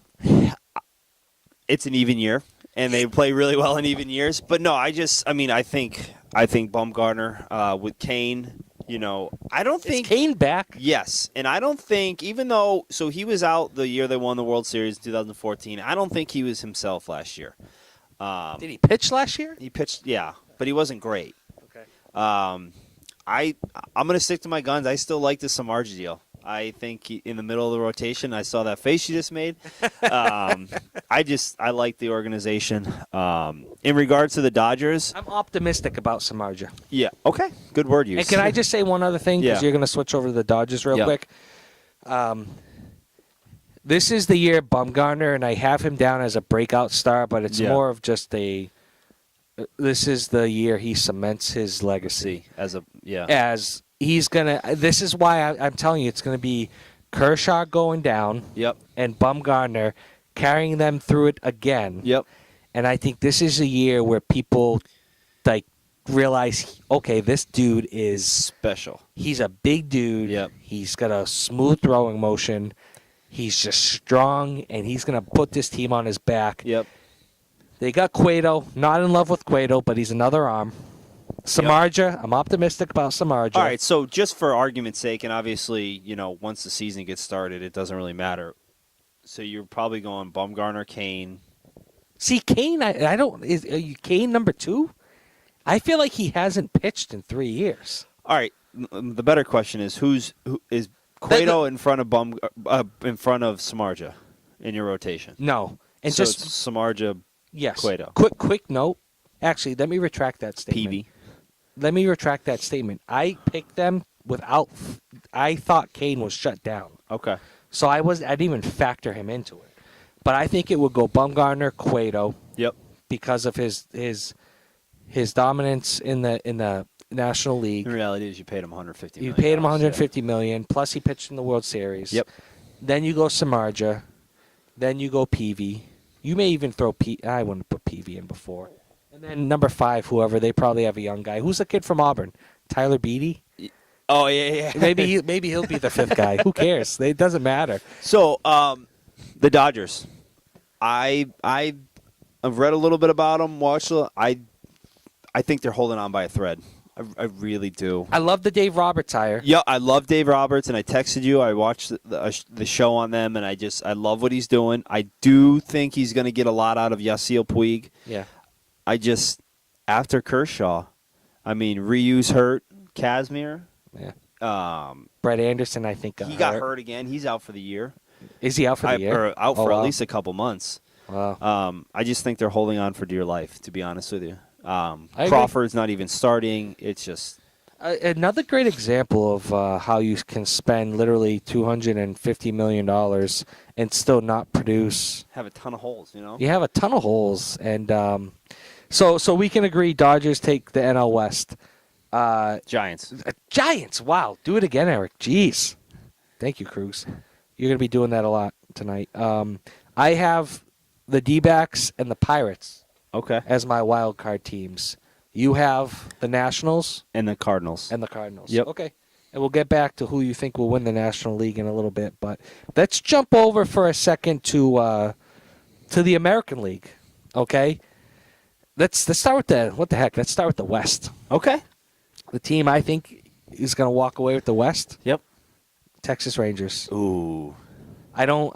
It's an even year, and they play really well in even years. But no, I think Bumgarner with Kane. I don't think Kane back. Yes, and I don't think even though he was out the year they won the World Series in 2014. I don't think he was himself last year. Did he pitch last year? He pitched, yeah, but he wasn't great. Okay. I'm going to stick to my guns. I still like the Samardzija deal. I think in the middle of the rotation, I saw that face you just made. I like the organization. In regards to the Dodgers, I'm optimistic about Samardzija. yeah, okay, good word use. And can I just say one other thing? Because Yeah. you're going to switch over to the Dodgers real Yeah. quick. This is the year Bumgarner, and I have him down as a breakout star, but it's Yeah. more of just a. This is the year he cements his legacy. As he's gonna. This is why I'm telling you, it's gonna be Kershaw going down. Yep. And Bumgarner carrying them through it again. Yep. And I think this is a year where people like realize, okay, this dude is Special. He's a big dude. Yep. He's got a smooth throwing motion. He's just strong, and he's going to put this team on his back. Yep. They got Cueto. Not in love with Cueto, but he's another arm. Samardzija, I'm optimistic about Samardzija. All right, so just for argument's sake, and obviously, once the season gets started, it doesn't really matter. So you're probably going Bumgarner, Kane. See, Kane, I don't. Are you Kane number 2? I feel like he hasn't pitched in 3 years. All right, the better question is who is Cueto in front of Samardzija in your rotation? No, and so just it's Samardzija, yes. Cueto. Quick note. Actually, let me retract that statement. PV. Let me retract that statement. I picked them without. I thought Kane was shut down, Okay. so I didn't even factor him into it. But I think it would go Bumgarner, Cueto, Yep. because of his dominance in the National League. In reality, is you paid him $150 million. You paid him $150 million, plus he pitched in the World Series. Yep. Then you go Samardzija. Then you go PV. You may even throw I wouldn't put PV in before. And then number 5, whoever, they probably have a young guy. Who's the kid from Auburn? Tyler Beatty? Oh, yeah. Maybe he'll be the 5th guy. Who cares? It doesn't matter. So, the Dodgers. I've read a little bit about them. Watched. I think they're holding on by a thread. I really do. I love the Dave Roberts hire. Yeah, I love Dave Roberts, and I texted you. I watched the show on them, and I love what he's doing. I do think he's going to get a lot out of Yasiel Puig. Yeah. After Kershaw, Ryu's hurt, Kazmir. Yeah. Brett Anderson, I think, got hurt again. He's out for the year. Is he out for the year? Or out for wow. at least a couple months. Wow. I just think they're holding on for dear life, to be honest with you. agree. Crawford's not even starting. It's just another great example of how you can spend literally $250 million and still not produce. have a ton of holes, You have a ton of holes, and so we can agree Dodgers take the NL West. Giants. Giants, wow. Do it again, Eric. Jeez. Thank you, Cruz. You're going to be doing that a lot tonight. I have the D-backs and the Pirates Okay. as my wild card teams. You have the Nationals And the Cardinals. and the Cardinals. Yep. Okay. And we'll get back to who you think will win the National League in a little bit. But let's jump over for a second to the American League. Okay? Let's start with Let's start with the West. Okay. The team I think is going to walk away with the West. Yep. Texas Rangers. Ooh. I don't.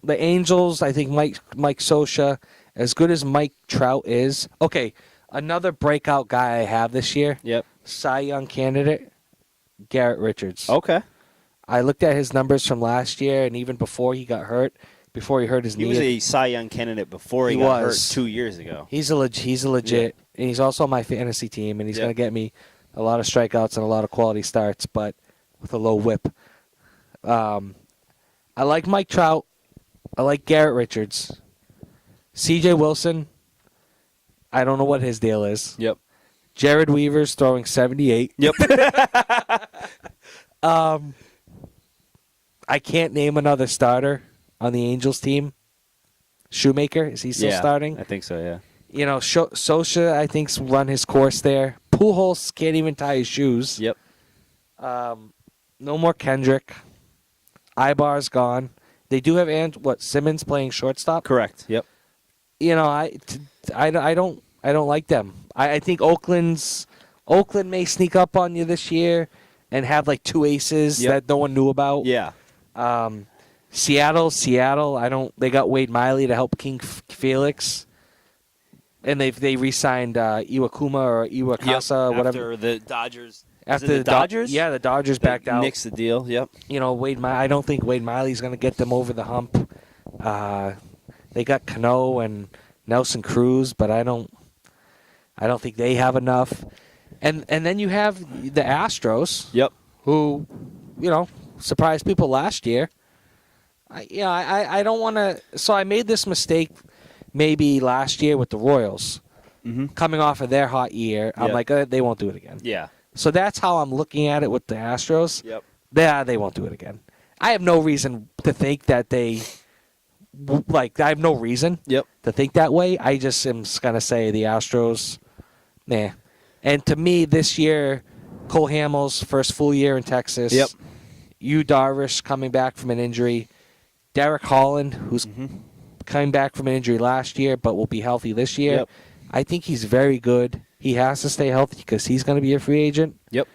The Angels. I think Mike Scioscia, as good as Mike Trout is. Okay, another breakout guy I have this year. Yep. Cy Young candidate, Garrett Richards. Okay. I looked at his numbers from last year, and even before he got hurt, before he hurt his knee. He was a Cy Young candidate before he got hurt 2 years ago. He's a legit, and he's also on my fantasy team, and he's going to get me a lot of strikeouts and a lot of quality starts, but with a low whip. I like Mike Trout. I like Garrett Richards. C.J. Wilson, I don't know what his deal is. Yep. Jared Weaver's throwing 78. Yep. I can't name another starter on the Angels team. Shoemaker, is he still starting? I think so, yeah. Scioscia, I think's run his course there. Pujols can't even tie his shoes. Yep. No more Kendrick. Ibar's gone. They do have Simmons playing shortstop. Correct. Yep. I don't like them. I think Oakland may sneak up on you this year and have like 2 aces that no one knew about. Yeah. Seattle. They got Wade Miley to help King Felix, and they re-signed Iwakuma or Iwakasa, whatever. After the Dodgers After the Dodgers? The Dodgers backed out. Nixed the deal. Yep. I don't think Wade Miley's going to get them over the hump. They got Cano and Nelson Cruz, but I don't think they have enough. And then you have the Astros. Yep. Who, surprised people last year. I don't want to. So I made this mistake maybe last year with the Royals, coming off of their hot year. I'm like, they won't do it again. Yeah. So that's how I'm looking at it with the Astros. Yep. They won't do it again. I have no reason to think that they. I have no reason to think that way. I just am going to say the Astros, nah. And to me, this year, Cole Hamels, first full year in Texas. Yep. Yu Darvish coming back from an injury. Derek Holland, who's coming back from an injury last year but will be healthy this year. Yep. I think he's very good. He has to stay healthy because he's going to be a free agent. Yep.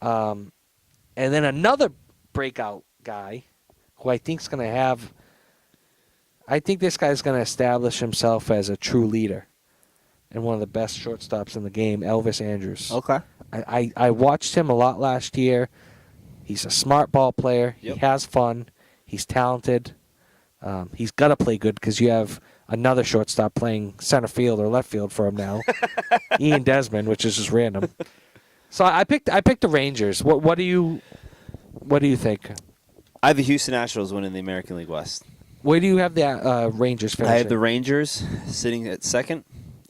And then another breakout guy who I think is going to have. I think this guy's going to establish himself as a true leader and one of the best shortstops in the game, Elvis Andrus. Okay. I watched him a lot last year. He's a smart ball player. Yep. He has fun. He's talented. He's got to play good because you have another shortstop playing center field or left field for him now, Ian Desmond, which is just random. So I picked the Rangers. What do you think? I have the Houston Astros winning the American League West. Where do you have the Rangers finishing? I have the Rangers sitting at second,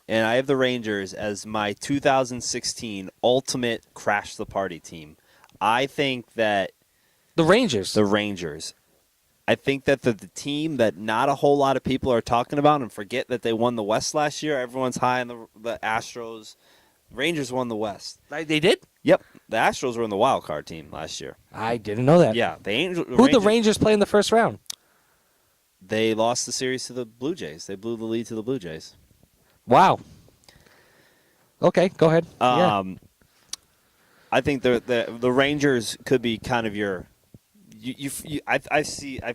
and I have the Rangers as my 2016 ultimate crash the party team. I think that the Rangers. I think that the team that not a whole lot of people are talking about and forget that they won the West last year. Everyone's high on the Astros. Rangers won the West. They did? Yep. The Astros were in the wild card team last year. I didn't know that. Yeah. Who'd the Rangers play in the first round? They lost the series to the Blue Jays. They blew the lead to the Blue Jays. Wow. Okay, go ahead. I think the Rangers could be kind of your. I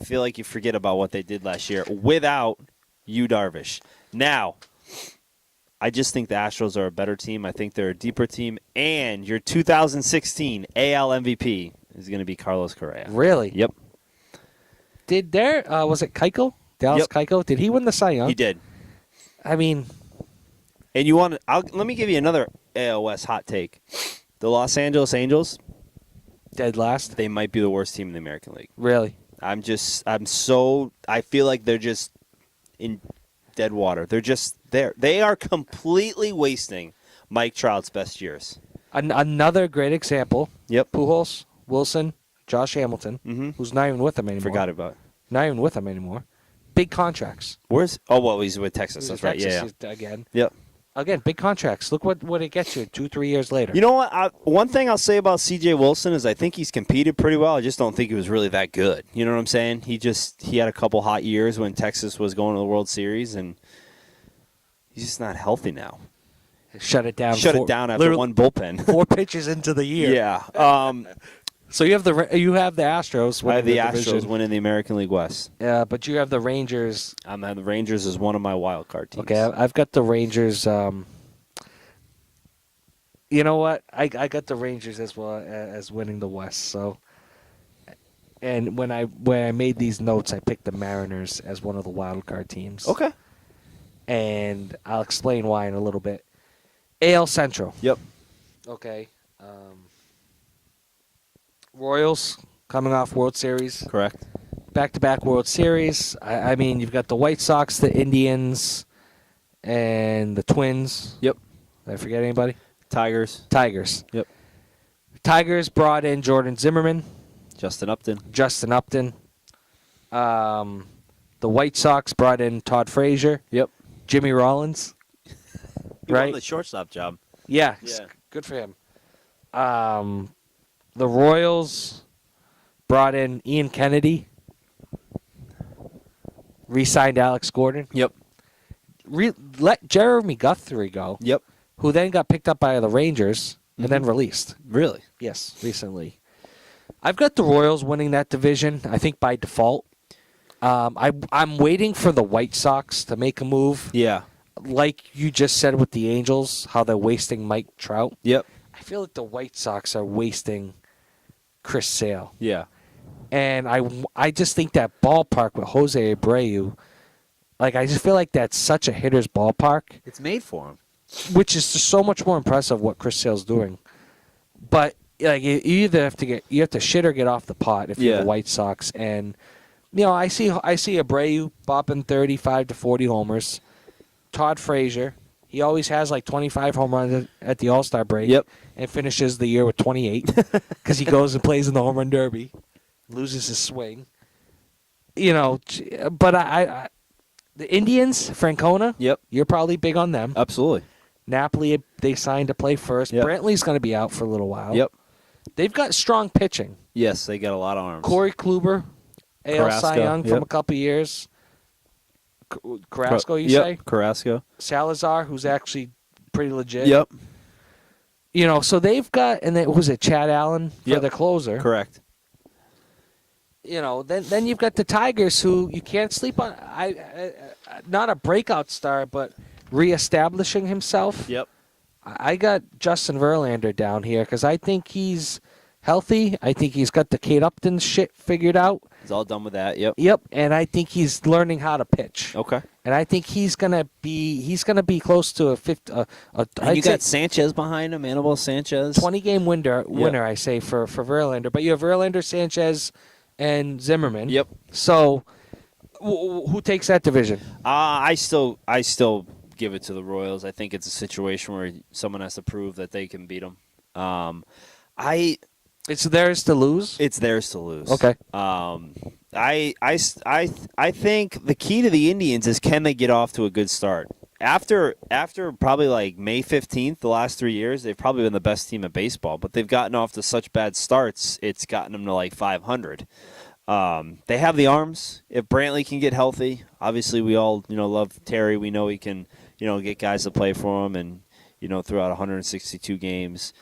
feel like you forget about what they did last year without Yu Darvish. Now, I just think the Astros are a better team. I think they're a deeper team, and your 2016 AL MVP is going to be Carlos Correa. Really? Yep. Was it Keuchel? Dallas Keuchel? Did he win the Cy Young? He did. I mean, and let me give you another AL West hot take. The Los Angeles Angels, dead last. They might be the worst team in the American League. Really? I feel like they're just in dead water. They're just there. They are completely wasting Mike Trout's best years. Another great example. Yep. Pujols, Wilson, Josh Hamilton, who's not even with them anymore. Forgot about it. Not even with them anymore. Big contracts. He's with Texas. That's right. Yeah. Again. Yep. Again, big contracts. Look what it gets you 2-3 years later. You know what? One thing I'll say about C.J. Wilson is I think he's competed pretty well. I just don't think he was really that good. You know what I'm saying? He had a couple hot years when Texas was going to the World Series, and he's just not healthy now. Shut it down after one bullpen. 4 pitches into the year. Yeah. So you have the Astros. I have the Astros winning the American League West. Yeah, but you have the Rangers. I have the Rangers as one of my wild card teams. Okay, I've got the Rangers. You know what? I got the Rangers as well as winning the West. So, and when I made these notes, I picked the Mariners as one of the wild card teams. Okay. And I'll explain why in a little bit. AL Central. Yep. Okay. Royals coming off World Series. Correct. Back-to-back World Series. I mean, you've got the White Sox, the Indians, and the Twins. Yep. Did I forget anybody? Tigers. Yep. Tigers brought in Jordan Zimmerman. Justin Upton. The White Sox brought in Todd Frazier. Yep. Jimmy Rollins. He right? won the shortstop job. Yeah. Good for him. The Royals brought in Ian Kennedy. Re-signed Alex Gordon. Yep. Let Jeremy Guthrie go. Yep. Who then got picked up by the Rangers and then released. Really? Yes, recently. I've got the Royals winning that division, I think by default. I'm waiting for the White Sox to make a move. Yeah. Like you just said with the Angels, how they're wasting Mike Trout. Yep. I feel like the White Sox are wasting Chris Sale. Yeah. And I just think that ballpark with Jose Abreu, like I just feel like that's such a hitter's ballpark. It's made for him. Which is just so much more impressive what Chris Sale's doing. But like you either have to shit or get off the pot if you're the White Sox. And I see Abreu bopping 35 to 40 homers. Todd Frazier, he always has like 25 home runs at the All-Star break. Yep. And finishes the year with 28 because he goes and plays in the home run derby, loses his swing. But the Indians, Francona. Yep. You're probably big on them. Absolutely. Napoli, they signed to play first. Yep. Brantley's going to be out for a little while. Yep. They've got strong pitching. Yes, they got a lot of arms. Corey Kluber, AL Cy Young from yep. a couple of years. Carrasco, say? Carrasco. Salazar, who's actually pretty legit. Yep. So they've got, and then was it Chad Allen for the closer? Correct. Then you've got the Tigers, who you can't sleep on. Not a breakout star, but reestablishing himself. Yep. I got Justin Verlander down here because I think he's healthy. I think he's got the Kate Upton shit figured out. He's all done with that. Yep. Yep, and I think he's learning how to pitch. Okay. And I think he's gonna be close to a 50. And you got Sanchez behind him, Anibal Sanchez. 20-game winner, I say for Verlander. But you have Verlander, Sanchez, and Zimmerman. Yep. So who takes that division? I still give it to the Royals. I think it's a situation where someone has to prove that they can beat them. It's theirs to lose. It's theirs to lose. Okay. I think the key to the Indians is can they get off to a good start. After probably like May 15th, the last 3 years, they've probably been the best team in baseball, but they've gotten off to such bad starts, it's gotten them to like 500. They have the arms. If Brantley can get healthy, obviously we all love Terry. We know he can get guys to play for him, and throughout 162 games.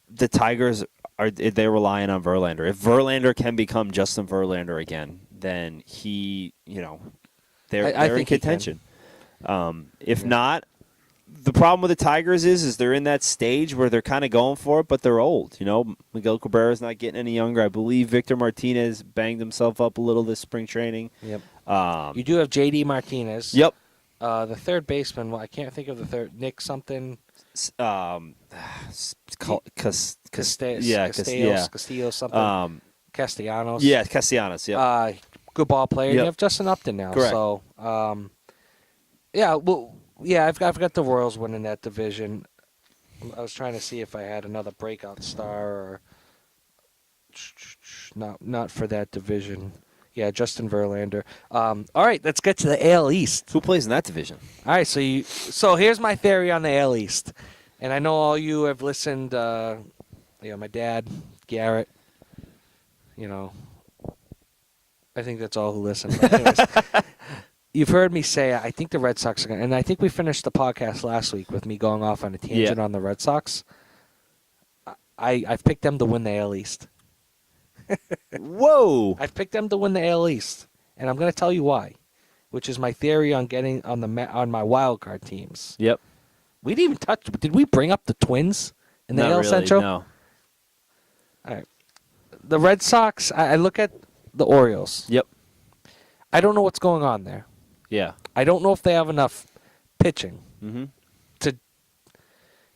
The Tigers they're relying on Verlander. If Verlander can become Justin Verlander again, then they're in contention. If not, the problem with the Tigers is they're in that stage where they're kind of going for it, but they're old. Miguel Cabrera's not getting any younger. I believe Victor Martinez banged himself up a little this spring training. Yep. You do have J.D. Martinez. Yep. The third baseman. Well, I can't think of the third. Nick something. Castillo something. Castellanos. Yeah, Castellanos. Yeah. Good ball player. Yep. You have Justin Upton now. Correct. So, I've got the Royals winning that division. I was trying to see if I had another breakout star or not for that division. Yeah, Justin Verlander. All right, let's get to the AL East. Who plays in that division? All right, so here's my theory on the AL East, and I know all you have listened. My dad, Garrett. I think that's all who listen. But anyways, you've heard me say I think the Red Sox are going to, and I think we finished the podcast last week with me going off on a tangent on the Red Sox. I've picked them to win the AL East. Whoa! I've picked them to win the AL East, and I'm going to tell you why, which is my theory on getting on my wild card teams. Yep. We didn't even touch. Did we bring up the Twins in the Not AL really, Central? No. All right. The Red Sox. I look at the Orioles. Yep. I don't know what's going on there. Yeah. I don't know if they have enough pitching to,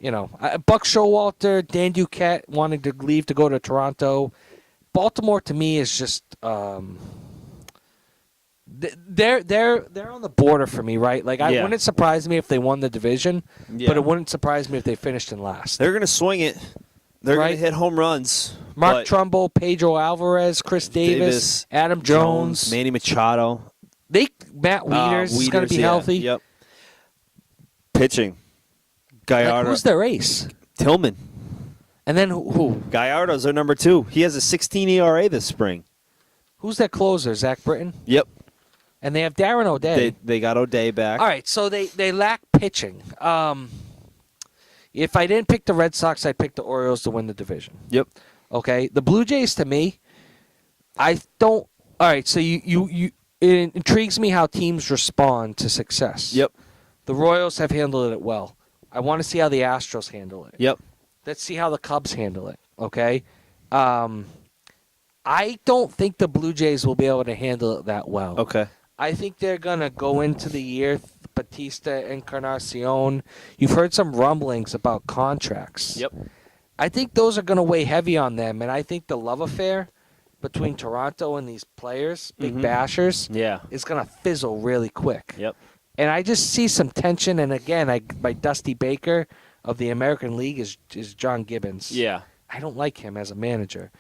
Buck Showalter, Dan Duquette wanting to leave to go to Toronto. Baltimore to me is just they're on the border for me, right? Like I wouldn't surprise me if they won the division, but it wouldn't surprise me if they finished in last. They're going to swing it. They're going to hit home runs. Mark Trumbo, Pedro Alvarez, Chris Davis, Adam Jones, Manny Machado. Matt Wieters is going to be healthy. Yep. Pitching. Gallardo. Who's their ace? Tillman. And then who? Gallardo's their number 2. He has a 16 ERA this spring. Who's their closer? Zach Britton? Yep. And they have Darren O'Day. They got O'Day back. All right, so they lack pitching. If I didn't pick the Red Sox, I'd pick the Orioles to win the division. Yep. Okay, the Blue Jays to me, I don't. All right, so it intrigues me how teams respond to success. Yep. The Royals have handled it well. I want to see how the Astros handle it. Yep. Let's see how the Cubs handle it, okay? I don't think the Blue Jays will be able to handle it that well. Okay. I think they're going to go into the year, Batista, Encarnacion. You've heard some rumblings about contracts. Yep. I think those are going to weigh heavy on them, and I think the love affair between Toronto and these players, big bashers, is going to fizzle really quick. Yep. And I just see some tension, and again, my Dusty Baker of the American League is John Gibbons. Yeah. I don't like him as a manager.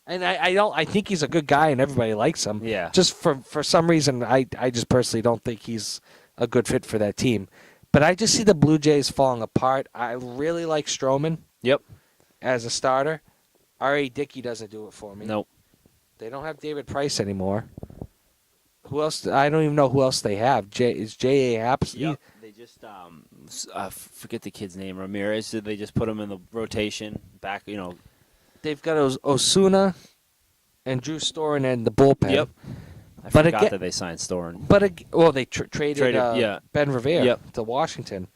And I think he's a good guy and everybody likes him. Yeah. Just for some reason, I just personally don't think he's a good fit for that team. But I just see the Blue Jays falling apart. I really like Stroman. Yep. As a starter. R.A. Dickey doesn't do it for me. Nope. They don't have David Price anymore. Who else? I don't even know who else they have. Is J.A. Haps? Yep. They just I forget the kid's name. Ramirez. Did they just put him in the rotation back? They've got Osuna and Drew Storen in the bullpen. Yep. I forgot that they signed Storen. But they traded Ben Revere to Washington.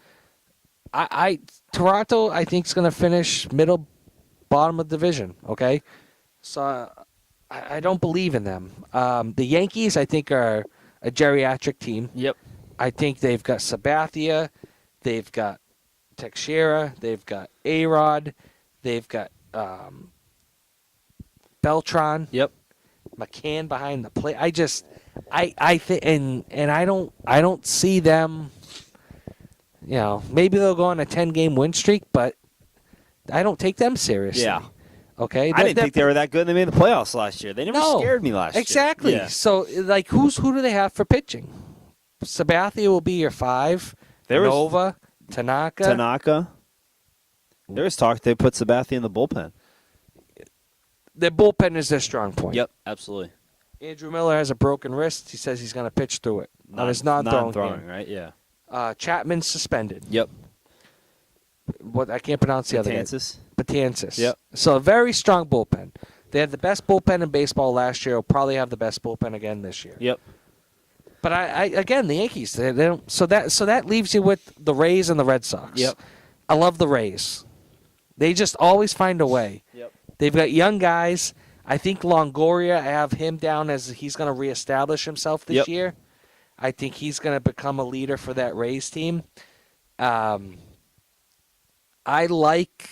Toronto, I think, is going to finish middle, bottom of the division. Okay, so I don't believe in them. The Yankees, I think, are a geriatric team. Yep. I think they've got Sabathia, they've got Teixeira, they've got A-Rod, they've got Beltran. Yep. McCann behind the plate. I think, and I don't see them. Maybe they'll go on a 10-game win streak, but I don't take them seriously. Yeah. Okay. I didn't think they were that good. They made the playoffs last year. They never scared me last year. Exactly. Yeah. So, who do they have for pitching? Sabathia will be your 5. Nova, Tanaka. There was talk they put Sabathia in the bullpen. Their bullpen is their strong point. Yep, absolutely. Andrew Miller has a broken wrist. He says he's going to pitch through it. On his non-throwing, right? Yeah. Chapman's suspended. Yep. What I can't pronounce the other name. Betances. Yep. So a very strong bullpen. They had the best bullpen in baseball last year. Will probably have the best bullpen again this year. Yep. But again, the Yankees. They don't. So that leaves you with the Rays and the Red Sox. Yep. I love the Rays. They just always find a way. Yep. They've got young guys. I think Longoria, I have him down as he's going to reestablish himself this year. I think he's going to become a leader for that Rays team. I like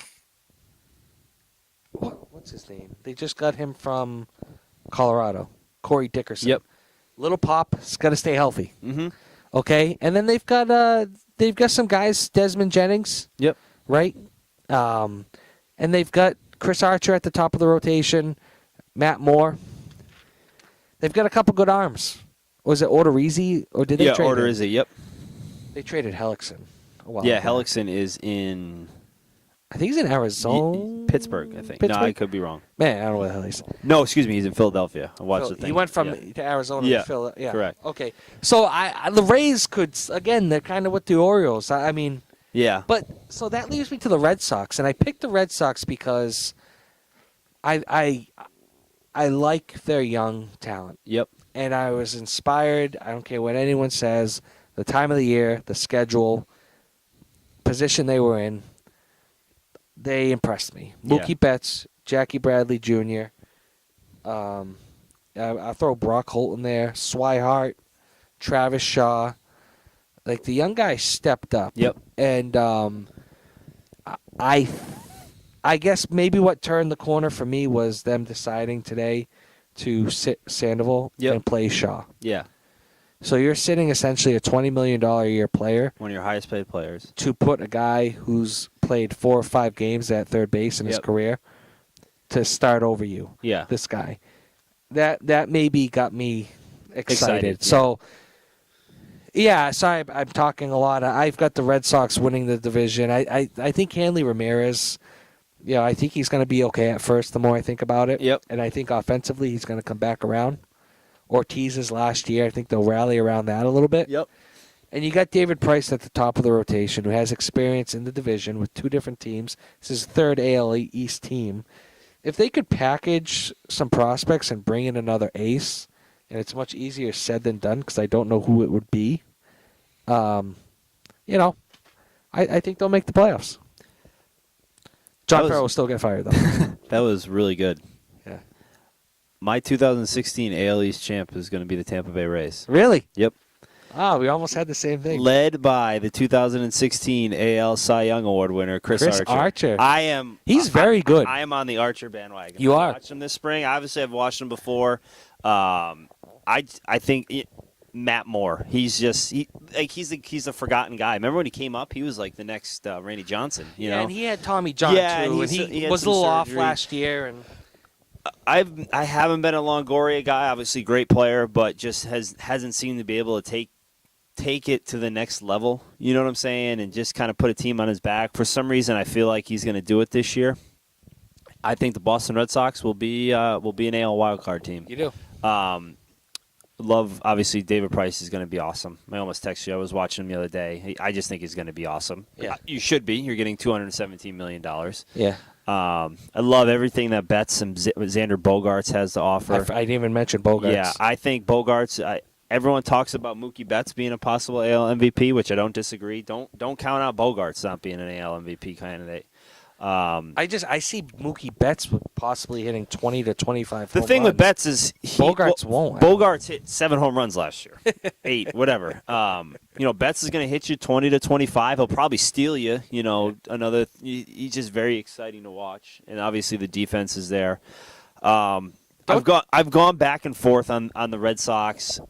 what's his name? They just got him from Colorado, Corey Dickerson. Yep. Little Pop has got to stay healthy. Mm-hmm. Okay, and then they've got some guys, Desmond Jennings. Yep. Right. And they've got Chris Archer at the top of the rotation, Matt Moore. They've got a couple good arms. Was it Odorizzi, or did they trade him? Odorizzi, yep. They traded Hellickson a while Yeah, ago. Hellickson is in... I think he's in Arizona. Pittsburgh, I think. Pittsburgh? No, I could be wrong. Man, I don't know where the hell he's. No, excuse me, he's in Philadelphia. I watched the thing. He went from to Arizona to Philadelphia. Yeah, correct. Okay, so the Rays could, again, they're kind of with the Orioles. I mean... Yeah. But so that leaves me to the Red Sox, and I picked the Red Sox because I like their young talent. Yep. And I was inspired. I don't care what anyone says. The time of the year, the schedule, position they were in, they impressed me. Mookie Betts, Jackie Bradley Jr. I throw Brock Holt in there, Swihart, Travis Shaw. Like, the young guys stepped up. Yep. And I guess maybe what turned the corner for me was them deciding today to sit Sandoval and play Shaw. Yeah. So you're sitting essentially a $20 million a year player. One of your highest paid players. To put a guy who's played 4 or 5 games at third base in his career to start over you. Yeah. This guy. That maybe got me excited. Yeah. So... Yeah, sorry, I'm talking a lot. I've got the Red Sox winning the division. I think Hanley Ramirez, I think he's going to be okay at first the more I think about it. Yep. And I think offensively he's going to come back around. Ortiz's last year, I think they'll rally around that a little bit. Yep. And you got David Price at the top of the rotation, who has experience in the division with 2 different teams. This is his 3rd AL East team. If they could package some prospects and bring in another ace, and it's much easier said than done because I don't know who it would be. I think they'll make the playoffs. John Farrell will still get fired, though. That was really good. Yeah. My 2016 AL East champ is going to be the Tampa Bay Rays. Really? Yep. We almost had the same thing. Led by the 2016 AL Cy Young Award winner, Chris Archer. He's very good. I am on the Archer bandwagon. You are. I watched him this spring. Obviously, I've watched him before. I think Matt Moore. He's a forgotten guy. Remember when he came up? He was like the next Randy Johnson. You know? And he had Tommy John too, and he was a little off last year. And I haven't been a Longoria guy. Obviously, great player, but just hasn't seemed to be able to take it to the next level. You know what I'm saying? And just kind of put a team on his back. For some reason, I feel like he's going to do it this year. I think the Boston Red Sox will be an AL wildcard team. you do. Love, obviously, David Price is going to be awesome. I almost texted you. I was watching him the other day. I just think he's going to be awesome. Yeah. You should be. You're getting $217 million. Yeah. I love everything that Betts and Xander Bogaerts has to offer. I didn't even mention Bogarts. Yeah, I think Bogaerts. Everyone talks about Mookie Betts being a possible AL MVP, which I don't disagree. Don't count out Bogaerts not being an AL MVP candidate. I see Mookie Betts possibly hitting 20 to 25 The home thing runs. with Betts is Bogarts won't. Bogarts hit 7 home runs last year, 8, whatever. Betts is going to hit you 20 to 25. He'll probably steal you. Another. He's just very exciting to watch, and obviously the defense is there. I've gone back and forth on the Red Sox.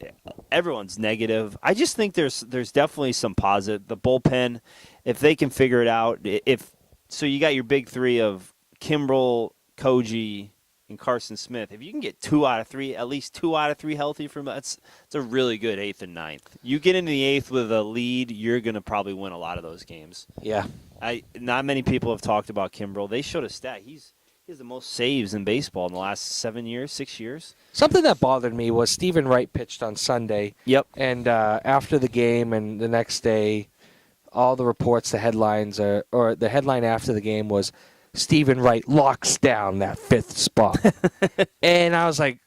Everyone's negative. I just think there's definitely some positive. The bullpen, if they can figure it out, So you got your big three of Kimbrel, Koji, and Carson Smith. If you can get 2 out of 3, at least 2 out of 3 healthy from that's a really good 8th and 9th. You get into the 8th with a lead, you're going to probably win a lot of those games. Yeah. Not many people have talked about Kimbrel. They showed a stat. He has the most saves in baseball in the last 6 years. Something that bothered me was Stephen Wright pitched on Sunday. Yep. And after the game and the next day, all the reports, the headlines, or the headline after the game was Stephen Wright locks down that 5th spot. And I was like,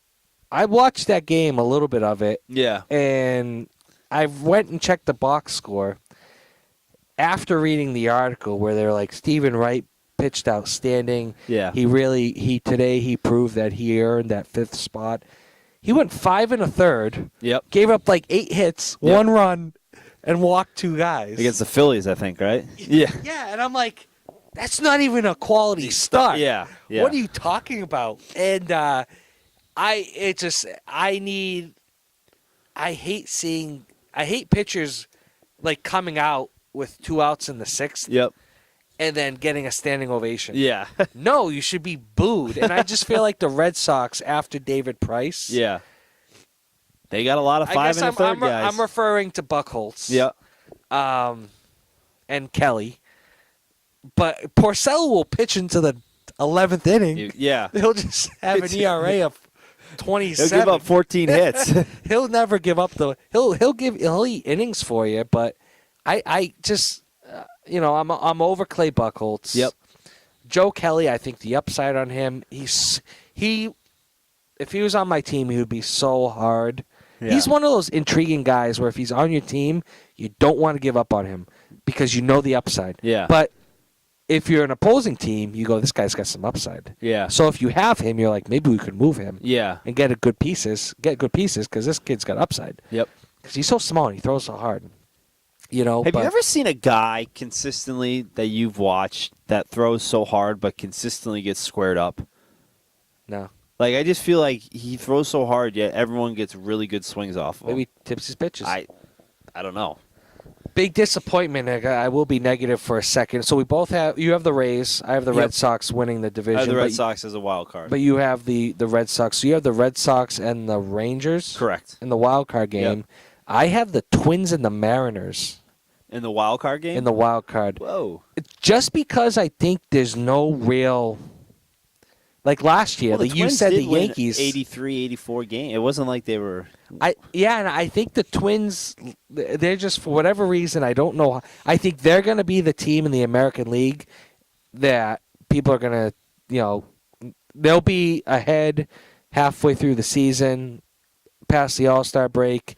I watched that game, a little bit of it. Yeah. And I went and checked the box score after reading the article where they're like, Stephen Wright pitched outstanding. Yeah. Today he proved that he earned that 5th spot. He went 5 1/3. Yep. Gave up like 8 hits, 1 run, and walked 2 guys. Against the Phillies, I think, right? Yeah. Yeah, and I'm like, that's not even a quality start. Yeah. What are you talking about? And I hate pitchers like coming out with 2 outs in the 6th. Yep. And then getting a standing ovation. Yeah. No, you should be booed. And I just feel like the Red Sox after David Price. Yeah. They got a lot of 5 1/3 guys. I'm referring to Buchholz. Yeah. And Kelly. But Porcello will pitch into the 11th inning. Yeah. He'll just have an ERA of 27. He'll give up 14 hits. He'll never give up he'll eat innings for you, but I just I'm over Clay Buchholz. Yep. Joe Kelly, I think the upside on him, if he was on my team, he would be so hard. Yeah. He's one of those intriguing guys where if he's on your team, you don't want to give up on him because you know the upside. Yeah. But if you're an opposing team, you go, this guy's got some upside. Yeah. So if you have him, you're like, maybe we could move him. Yeah. And get good pieces because this kid's got upside. Yep. Because he's so small and he throws so hard. Have you ever seen a guy consistently that you've watched that throws so hard but consistently gets squared up? No. Like, I just feel like he throws so hard, yet everyone gets really good swings off of him. Maybe tips his pitches. I don't know. Big disappointment. I will be negative for a second. So we both have. You have the Rays. I have the Red Sox winning the division. I have the Red Sox as a wild card. But you have the Red Sox. So you have the Red Sox and the Rangers. Correct. In the wild card game. Yep. I have the Twins and the Mariners. In the wild card game? In the wild card. Whoa. Just because I think there's no real. Like last year, you said the Yankees 83-84 game. It wasn't like they were. And I think the Twins, they're just for whatever reason, I don't know. I think they're going to be the team in the American League that people are going to, they'll be ahead halfway through the season, past the All-Star break,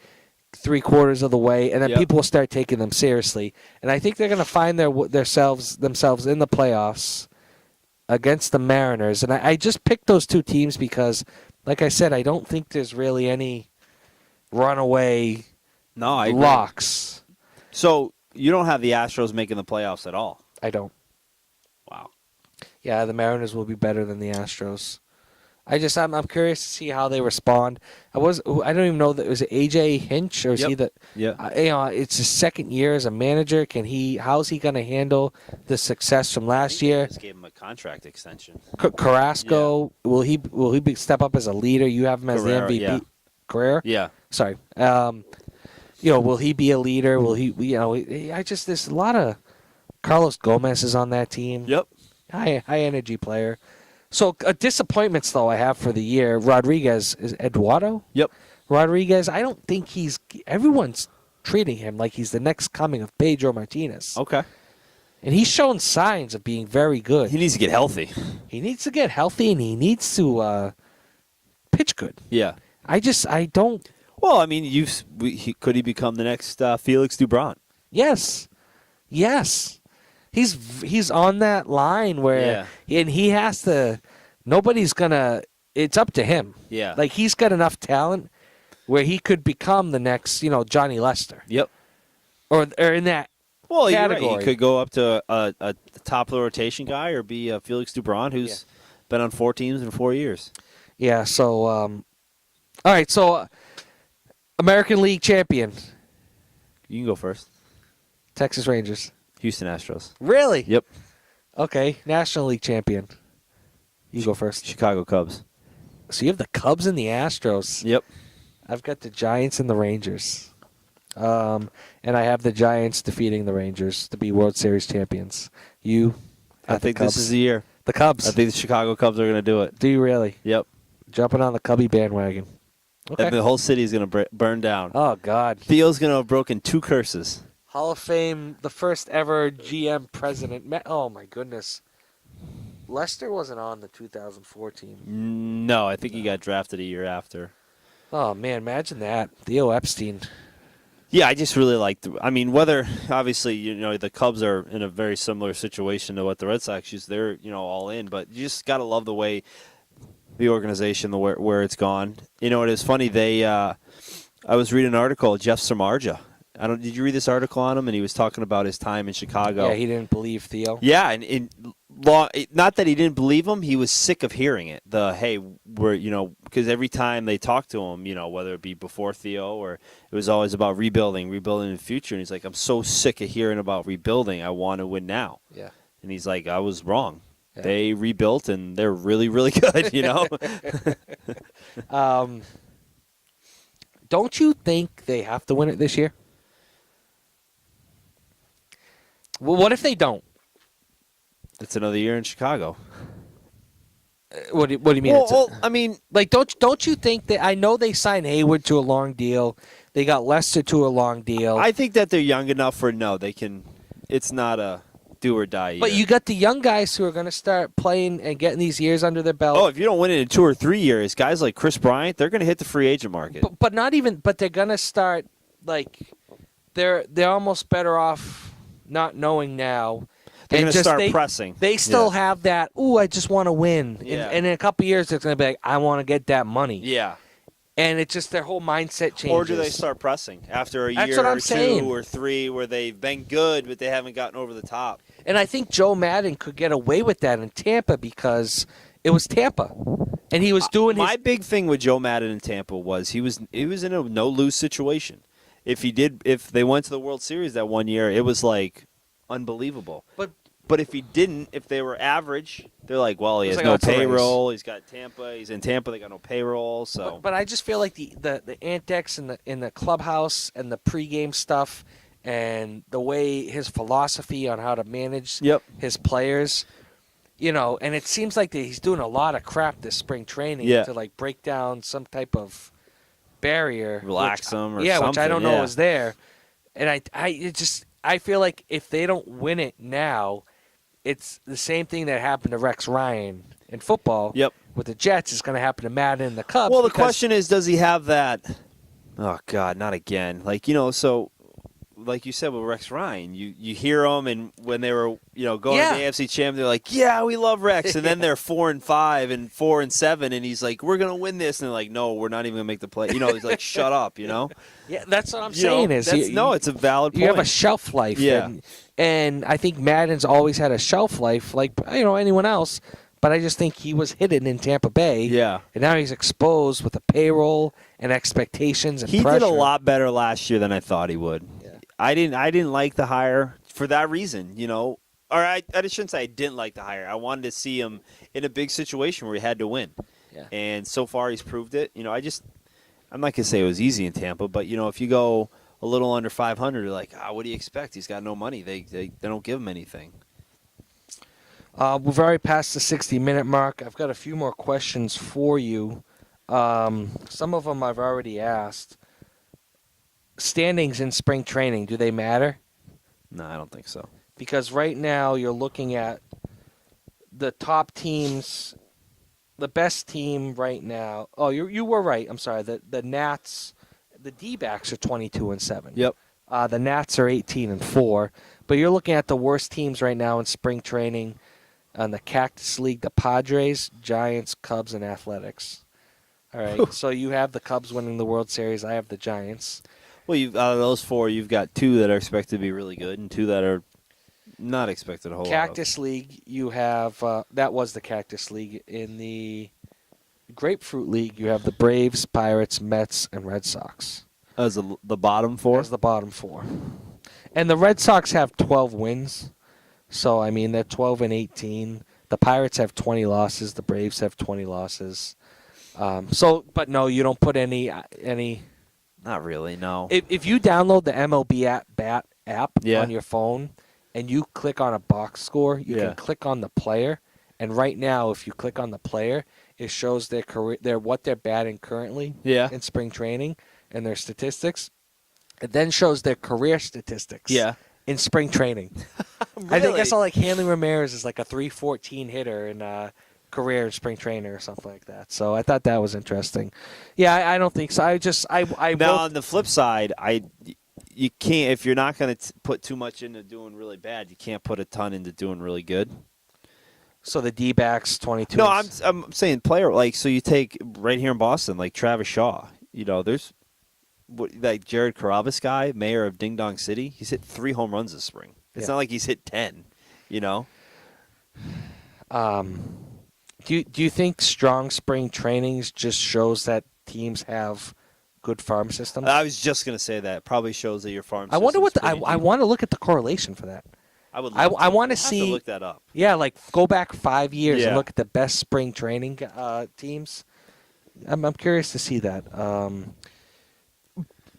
3/4 of the way, and then Yep. people will start taking them seriously. And I think they're going to find themselves in the playoffs against the Mariners. And I just picked those two teams because, like I said, I don't think there's really any runaway No, I agree. locks. So you don't have the Astros making the playoffs at all? I don't. Wow. Yeah, the Mariners will be better than the Astros. I'm curious to see how they respond. I don't even know that was it AJ Hinch or is he that? Yeah. It's his second year as a manager. How's he going to handle the success from last year? Just gave him a contract extension. Carrasco, will he step up as a leader? You have him as Carrera, the MVP. yeah. Carrera? Yeah. Sorry. Will he be a leader? Will he? There's a lot of Carlos Gomez is on that team. Yep. High energy player. So disappointments though I have for the year. Rodriguez is Eduardo. Yep. Rodriguez. I don't think everyone's treating him like he's the next coming of Pedro Martinez. Okay. And he's shown signs of being very good. He needs to get healthy. He needs to get healthy and he needs to pitch good. Yeah. I don't. Well, I mean, could he become the next Felix Dubron? Yes. He's on that line where and he has to. Nobody's gonna. It's up to him. Yeah. Like he's got enough talent where he could become the next, Johnny Lester. Yep. Or in that Well, you're right. category. He could go up to a top of the rotation guy or be Felix Dubron, who's been on 4 teams in 4 years. Yeah. So, all right. So, American League champion, You can go first. Texas Rangers. Houston Astros. Really? Yep. Okay. National League champion. You go first. Chicago Cubs. So you have the Cubs and the Astros. Yep. I've got the Giants and the Rangers. And I have the Giants defeating the Rangers to be World Series champions. You? I think this is the year. The Cubs. I think the Chicago Cubs are going to do it. Do you really? Yep. Jumping on the Cubby bandwagon. Okay. And the whole city is going to burn down. Oh, God. Theo's going to have broken 2 curses. Hall of Fame, the first ever GM president. Oh, my goodness. Lester wasn't on the 2004 team. No, I think he got drafted a year after. Oh, man, imagine that. Theo Epstein. Yeah, I just really like whether obviously the Cubs are in a very similar situation to what the Red Sox use. They're all in, but you just got to love the way the organization, where it's gone. It is funny. I was reading an article. Jeff Samardzija. Did you read this article on him? And he was talking about his time in Chicago. Yeah, he didn't believe Theo. Yeah, and not that he didn't believe him. He was sick of hearing it. Because every time they talked to him, whether it be before Theo or it was always about rebuilding in the future. And he's like, I'm so sick of hearing about rebuilding. I want to win now. Yeah. And he's like, I was wrong. Yeah. They rebuilt and they're really, really good. Don't you think they have to win it this year? Well, what if they don't? It's another year in Chicago. What do you mean? Don't you think that? I know they signed Hayward to a long deal. They got Lester to a long deal. I think that they're young enough they can. It's not a do or die year. But you got the young guys who are going to start playing and getting these years under their belt. Oh, if you don't win it in 2 or 3 years, guys like Chris Bryant, they're going to hit the free agent market. But not even. But they're going to start they're almost better off not knowing now. They're going to start pressing. They still have that, I just want to win. Yeah. And in a couple of years, it's going to be like, I want to get that money. Yeah. And it's just their whole mindset changes. Or do they start pressing after a year or 2 or 3 where they've been good, but they haven't gotten over the top? And I think Joe Madden could get away with that in Tampa because it was Tampa. And he was doing My big thing with Joe Madden in Tampa was he was in a no-lose situation. If they went to the World Series that one year, it was like unbelievable. But if he didn't, if they were average, they're like, well, he has no payroll. He's got Tampa. He's in Tampa. They got no payroll. So, but I just feel like the antics in the clubhouse and the pregame stuff and the way his philosophy on how to manage his players, and it seems like he's doing a lot of crap this spring training to break down some type of barrier, relax them, or something. Which I don't know is there. And I feel like if they don't win it now, it's the same thing that happened to Rex Ryan in football. Yep. With the Jets, is going to happen to Madden and the Cubs. Well, the question is, does he have that Oh God, not again. Like, so like you said with Rex Ryan, you hear them, and when they were going to the AFC Champ, they're like, yeah, we love Rex, and then they're 4-5 and 4-7, and he's like, we're gonna win this, and they're like, no, we're not even gonna make the play. He's like, shut up, Yeah, that's what I'm saying. It's a valid point. You have a shelf life. Yeah, and I think Madden's always had a shelf life, like anyone else. But I just think he was hidden in Tampa Bay. Yeah. And now he's exposed with the payroll and expectations and pressure. He did a lot better last year than I thought he would. Yeah. I didn't like the hire for that reason, Or I shouldn't say I didn't like the hire. I wanted to see him in a big situation where he had to win. Yeah. And so far he's proved it. I'm not going to say it was easy in Tampa, but, if you go a little under 500, you're like, what do you expect? He's got no money. They don't give him anything. We've already passed the 60-minute mark. I've got a few more questions for you. Some of them I've already asked. Standings in spring training, do they matter? No, I don't think so. Because right now you're looking at the top teams, the best team right now. Oh, you were right. I'm sorry. The Nats, the D-backs are 22-7. Yep. The Nats are 18-4. But you're looking at the worst teams right now in spring training. On the Cactus League, the Padres, Giants, Cubs, and Athletics. All right, so you have the Cubs winning the World Series. I have the Giants. Well, out of those four, you've got two that are expected to be really good and two that are not expected a whole Cactus League, you have that was the Cactus League. In the Grapefruit League, you have the Braves, Pirates, Mets, and Red Sox. As the bottom four? As the bottom four. And the Red Sox have 12 wins. So, I mean, they're 12-18. The Pirates have 20 losses. The Braves have 20 losses. But no, you don't put any. Not really, no. If you download the MLB Bat app Yeah. on your phone and you click on a box score, you can click on the player. And right now, if you click on the player, it shows their career, what they're batting currently in spring training and their statistics. It then shows their career statistics. Yeah. In spring training. Really? I saw like Hanley Ramirez is like a 314 hitter in career in spring training or something like that. So I thought that was interesting. Yeah, I don't think so. Now on the flip side, you can't, if you're not going to put too much into doing really bad, you can't put a ton into doing really good. So the D-backs 22. No, I'm saying player, so you take right here in Boston, like Travis Shaw. There's like Jared Carrabis guy, mayor of Ding Dong City. He's hit 3 home runs this spring. It's not like he's hit 10. Do you think strong spring trainings just shows that teams have good farm systems? I was just going to say that. Probably shows that your farm system. I wonder what I want to look at the correlation for that. I would. I want to see. Look that up. Yeah, like go back 5 years and look at the best spring training teams. I'm curious to see that.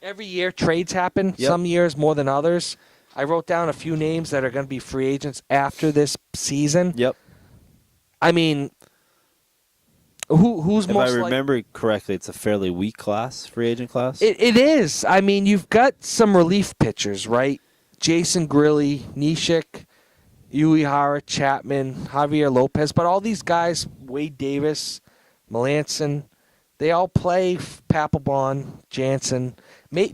Every year trades happen. Yep. Some years more than others. I wrote down a few names that are going to be free agents after this season. Yep. I mean, who's most? If I remember correctly, it's a fairly weak class, free agent class. It is. I mean, you've got some relief pitchers, right? Jason Grilly, Nishik, Uehara, Chapman, Javier Lopez, but all these guys, Wade Davis, Melanson, they all play Papelbon, Jansen.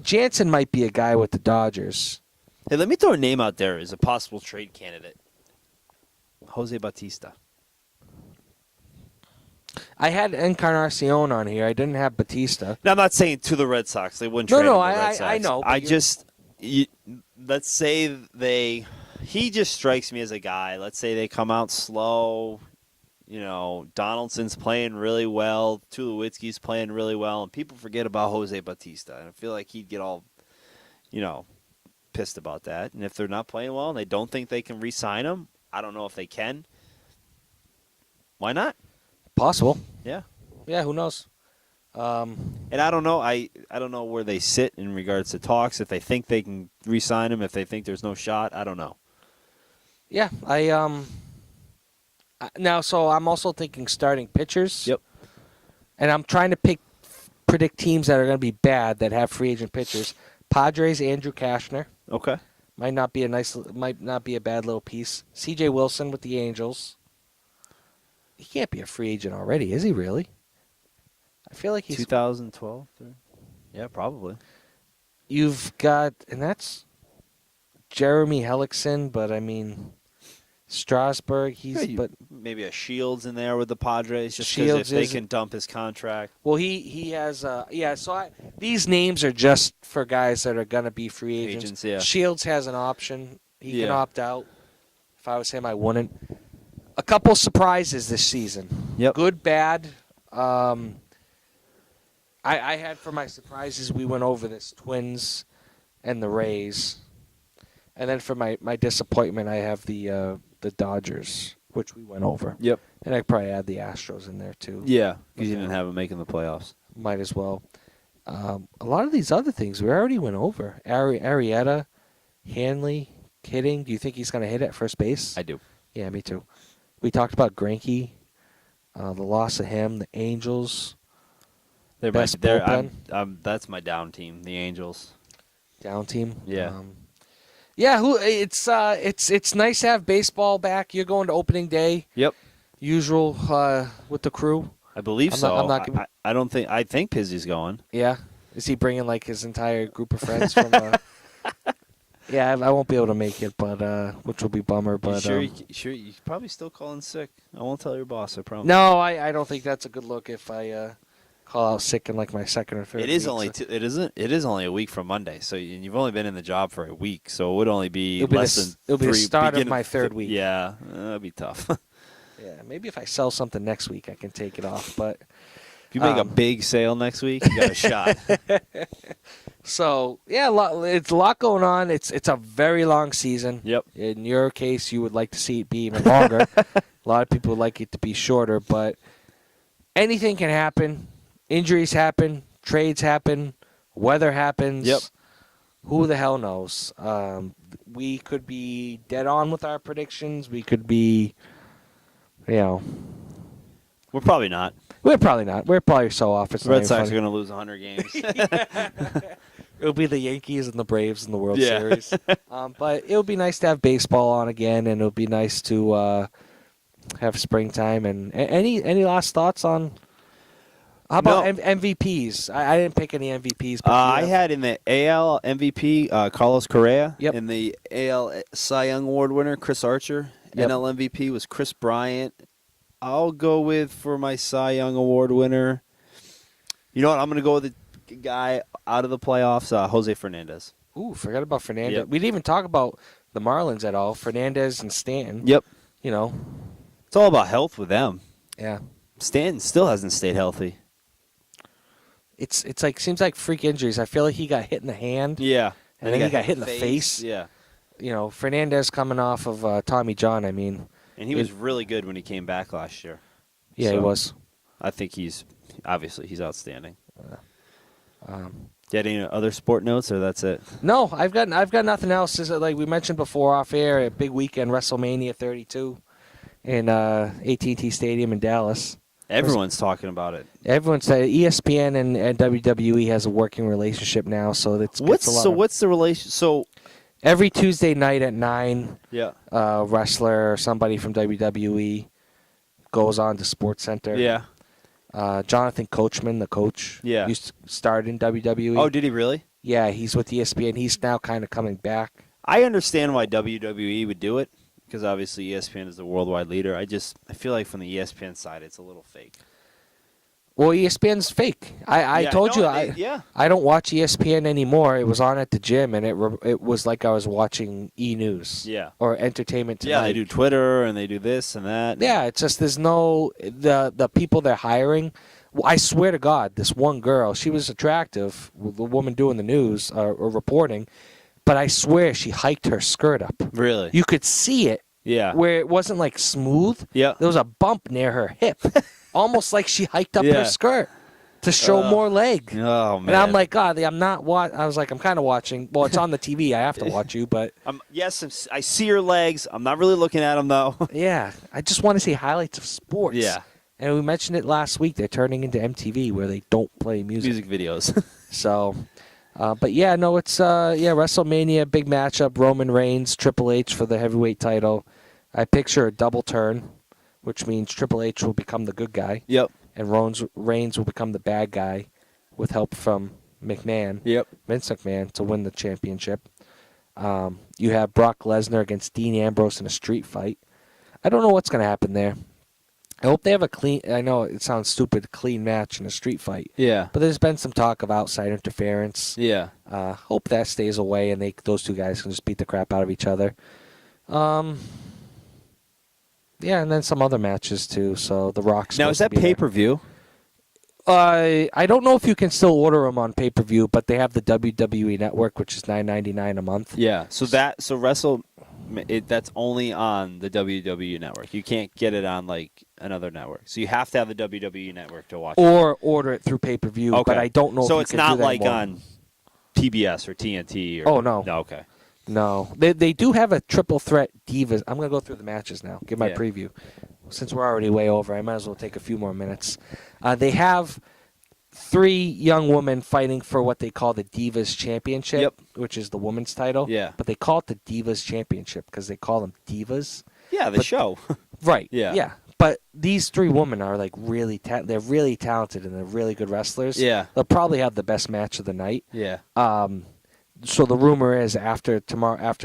Jansen might be a guy with the Dodgers. Hey, let me throw a name out there as a possible trade candidate. Jose Bautista. I had Encarnacion on here. I didn't have Batista. Now, I'm not saying to the Red Sox. They wouldn't trade him to the Red Sox. I know. Let's say he just strikes me as a guy. Let's say they come out slow. Donaldson's playing really well. Tulowitzki's playing really well. And people forget about Jose Bautista. And I feel like he'd get all, pissed about that. And if they're not playing well and they don't think they can re-sign him, I don't know if they can. Why not? Possible. Yeah. Yeah, who knows? And I don't know. I don't know where they sit in regards to talks. If they think they can re-sign him, if they think there's no shot, I don't know. Yeah, now, so I'm also thinking starting pitchers. Yep. And I'm trying to predict teams that are going to be bad that have free agent pitchers. Padres, Andrew Kashner. Okay. Might not be a bad little piece. C.J. Wilson with the Angels. He can't be a free agent already, is he really? I feel like he's 2012. Yeah, probably. You've got, and that's Jeremy Hellickson, but I mean, Strasburg, but maybe a Shields in there with the Padres, just because Shields if they can dump his contract. Well, he has So these names are just for guys that are gonna be free agents. Yeah. Shields has an option; he can opt out. If I was him, I wouldn't. A couple surprises this season. Yep. Good, bad. I had for my surprises, we went over this, Twins and the Rays. And then for my disappointment, I have the Dodgers, which we went over. Yep. And I'd probably add the Astros in there, too. Yeah, because you didn't have them making the playoffs. Might as well. A lot of these other things we already went over. Arrieta, Hanley, hitting. Do you think he's going to hit at first base? I do. Yeah, me too. We talked about Greinke, the loss of him, the Angels. Best bullpen. That's my down team, the Angels. Down team. Yeah. It's nice to have baseball back. You're going to opening day. Yep. Usual with the crew. I believe so. I think Pizzy's going. Yeah. Is he bringing like his entire group of friends from? Yeah, I won't be able to make it, but which will be bummer. But you you probably still calling sick. I won't tell your boss. I promise. No, I don't think that's a good look if I call out sick in like my second or third. It is only it is only a week from Monday, so you've only been in the job for a week, so it would only be less than. It'll be the start of my third week. Yeah, that'll be tough. Yeah, maybe if I sell something next week, I can take it off. But if you make a big sale next week, you got a shot. So yeah, it's a lot going on. It's a very long season. Yep. In your case, you would like to see it be even longer. A lot of people would like it to be shorter, but anything can happen. Injuries happen. Trades happen. Weather happens. Yep. Who the hell knows? We could be dead on with our predictions. We could be, We're probably not. We're probably not. We're probably so off. It's the Red Sox are going to lose 100 games. It'll be the Yankees and the Braves in the World Series. But it'll be nice to have baseball on again, and it'll be nice to have springtime. And any last thoughts on? How about MVPs? I didn't pick any MVPs. But I had in the AL MVP Carlos Correa. Yep. In the AL Cy Young Award winner Chris Archer. Yep. NL MVP was Chris Bryant. I'll go with, for my Cy Young Award winner, you know what? I'm going to go with the guy out of the playoffs, Jose Fernandez. Ooh, forgot about Fernandez. Yep. We didn't even talk about the Marlins at all. Fernandez and Stanton. Yep. It's all about health with them. Yeah. Stanton still hasn't stayed healthy. It's like seems like freak injuries. I feel like he got hit in the hand. Yeah. And then he got hit in the face. Yeah. Fernandez coming off of Tommy John, I mean. And he was really good when he came back last year. Yeah, he was. I think he's outstanding. Do you have any other sport notes, or that's it? No, I've got nothing else. Like we mentioned before off air, a big weekend, WrestleMania 32 in AT&T Stadium in Dallas. Everyone's talking about it. Everyone's saying ESPN and WWE has a working relationship now, so that's what's the relation? So every Tuesday night at 9, yeah, wrestler or somebody from WWE goes on to SportsCenter. Yeah. Jonathan Coachman, the coach, used to start in WWE. Oh, did he really? Yeah, he's with ESPN. He's now kind of coming back. I understand why WWE would do it, because obviously ESPN is the worldwide leader. I feel like from the ESPN side, it's a little fake. Well, ESPN's fake. I told you I don't watch ESPN anymore. It was on at the gym, and it was like I was watching E-News. Yeah. Or Entertainment Tonight. Yeah, they do Twitter, and they do this and that. Yeah, it's just there's no the people they're hiring. I swear to God, this one girl, she was attractive, the woman doing the news or reporting, but I swear she hiked her skirt up. Really? You could see it. Yeah. Where it wasn't like smooth. Yeah. There was a bump near her hip. Almost like she hiked up her skirt to show more leg. Oh, man. And I'm like, God, I'm not I was like, I'm kind of watching. Well, it's on the TV. I have to watch you, but. Yes, I see your legs. I'm not really looking at them, though. Yeah. I just want to see highlights of sports. Yeah. And we mentioned it last week. They're turning into MTV where they don't play music. Music videos. So, but yeah, no, it's, WrestleMania, big matchup. Roman Reigns, Triple H for the heavyweight title. I picture a double turn, which means Triple H will become the good guy. Yep. And Reigns will become the bad guy with help from McMahon, Yep. Vince McMahon, to win the championship. You have Brock Lesnar against Dean Ambrose in a street fight. I don't know what's going to happen there. I hope they have a clean, I know it sounds stupid, clean match in a street fight. Yeah. But there's been some talk of outside interference. Yeah. Hope that stays away and those two guys can just beat the crap out of each other. Yeah, and then some other matches too. So The Rock's Now, is that pay-per-view? I don't know if you can still order them on pay-per-view, but they have the WWE Network, which is $9.99 a month. Yeah. So that's only on the WWE Network. You can't get it on like another network. So you have to have the WWE Network to watch. Or order it through pay-per-view. Okay. But I don't know. So if it's you can not do that like anymore. on TBS or TNT. Or, Oh, no. No. Okay. No, they do have a triple threat Divas. I'm going to go through the matches now. Give my preview. Since we're already way over, I might as well take a few more minutes. They have 3 young women fighting for what they call the Divas Championship, which is the women's title. Yeah. But they call it the Divas Championship because they call them divas. Yeah, the show. Right. Yeah. Yeah. But these 3 women are like they're really talented and they're really good wrestlers. Yeah. They'll probably have the best match of the night. Yeah. So the rumor is after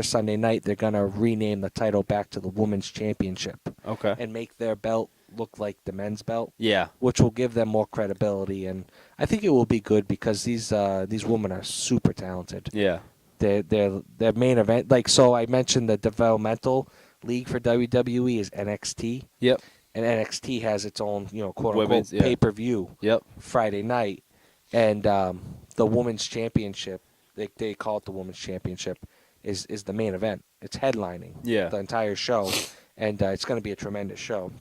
Sunday night, they're going to rename the title back to the Women's Championship. Okay. And make their belt look like the men's belt. Yeah. Which will give them more credibility. And I think it will be good because these women are super talented. Yeah. Their main event, so I mentioned the developmental league for WWE is NXT. Yep. And NXT has its own, quote Women's, unquote pay-per-view. Yep. Friday night. And the Women's Championship, they call it the Women's Championship, is the main event. It's headlining the entire show, and it's going to be a tremendous show.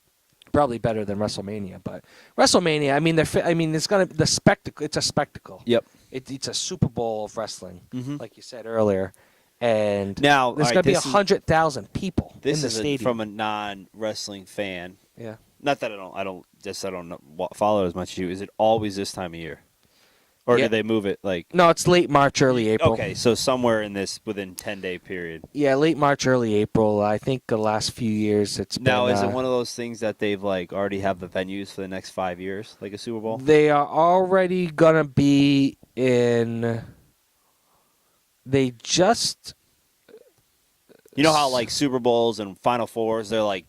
Probably better than WrestleMania, but WrestleMania, it's going to the spectacle. It's a spectacle. Yep. It's a Super Bowl of wrestling, like you said earlier, and now there's going to be 100,000 people in the This is stadium. from a non-wrestling fan. Yeah. Not that I don't follow it as much as you. Is it always this time of year? Or do they move it like... No, it's late March, early April. Okay, so somewhere in this within 10-day period. Yeah, late March, early April. I think the last few years it's been... Now, is it one of those things that they've already have the venues for the next 5 years, like a Super Bowl? They are already going to be in... They just... You know how Super Bowls and Final Fours, they're where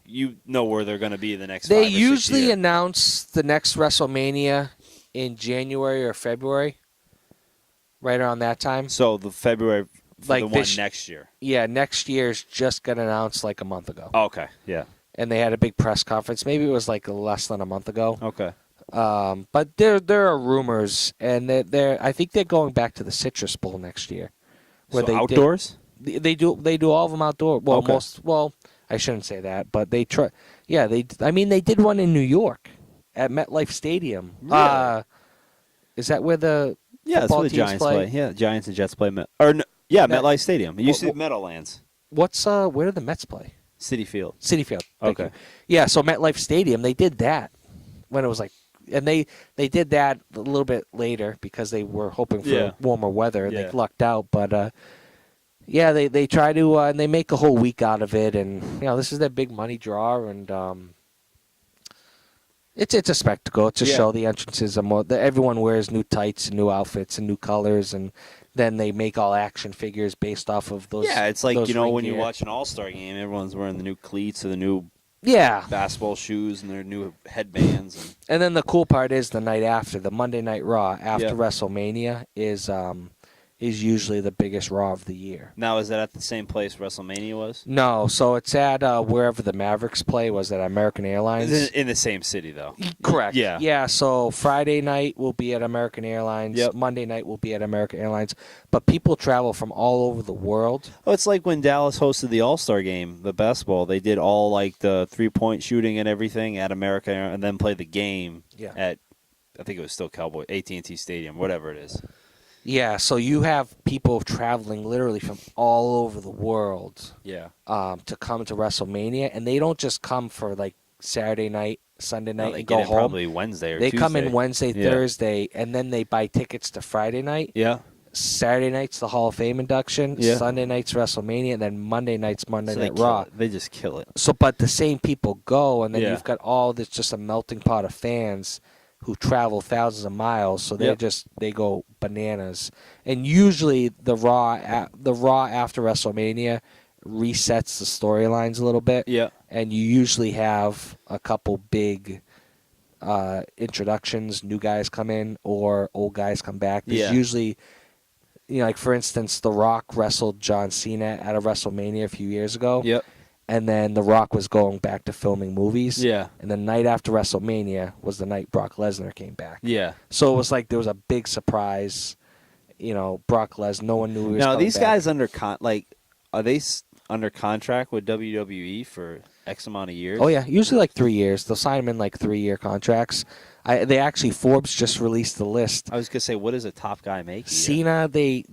they're going to be the next 5 or 6 They years. usually announce the next WrestleMania in January or February, right around that time. So the February, the one this, next year. Yeah, next year's just got announced a month ago. Oh, okay, yeah. And they had a big press conference.Maybe it was less than a month ago. Okay. But there are rumors, and I think they're going back to the Citrus Bowl next year. Where so outdoors? They do all of them outdoor. Well, okay. I shouldn't say that, but they try. Yeah, they did one in New York at MetLife Stadium. Really? Is that where the that's where the Giants play? Yeah, Giants and Jets play. MetLife Stadium. It used to be Meadowlands. Where do the Mets play? Citi Field. Citi Field. Okay. You. Yeah, so MetLife Stadium, they did that when it was and they did that a little bit later because they were hoping for warmer weather. Yeah. They lucked out, but they try to and they make a whole week out of it, and this is their big money draw, and it's a spectacle. It's a show. The entrances are more. Everyone wears new tights and new outfits and new colors, and then they make all action figures based off of those. Yeah, it's like when you gear. watch an All-Star game, everyone's wearing the new cleats or the new basketball shoes and their new headbands. And then the cool part is the night after, the Monday Night Raw after WrestleMania is usually the biggest Raw of the year. Now, is that at the same place WrestleMania was? No, so it's at wherever the Mavericks play. Was at American Airlines. In the same city, though. Correct. Yeah. Yeah, so Friday night will be at American Airlines. Yep. Monday night will be at American Airlines. But people travel from all over the world. Oh, it's like when Dallas hosted the All-Star game, the basketball. They did all the three-point shooting and everything at America and then played the game at, I think it was still AT&T Stadium, whatever it is. Yeah, so you have people traveling literally from all over the world to come to WrestleMania, and they don't just come for Saturday night, Sunday night, they and go get in home. Probably Wednesday or They Tuesday. come in Wednesday, Thursday, and then they buy tickets to Friday night. Yeah. Saturday night's the Hall of Fame induction. Yeah. Sunday night's WrestleMania, and then Monday night's Monday Night Raw. They just kill it. So, but the same people go, and then you've got all this just a melting pot of fans who travel thousands of miles, so they go bananas. And usually the Raw after WrestleMania resets the storylines a little bit. Yeah. And you usually have a couple big introductions, new guys come in or old guys come back. There's usually, like for instance, The Rock wrestled John Cena at a WrestleMania a few years ago. Yep. And then The Rock was going back to filming movies. Yeah. And the night after WrestleMania was the night Brock Lesnar came back. Yeah. So it was like there was a big surprise. Brock Lesnar. No one knew he was now coming these back. guys are they under contract with WWE for X amount of years? Oh yeah, usually like 3 years. They'll sign them in like 3-year contracts. They actually Forbes just released the list. I was gonna say, what does a top guy make? Cena, they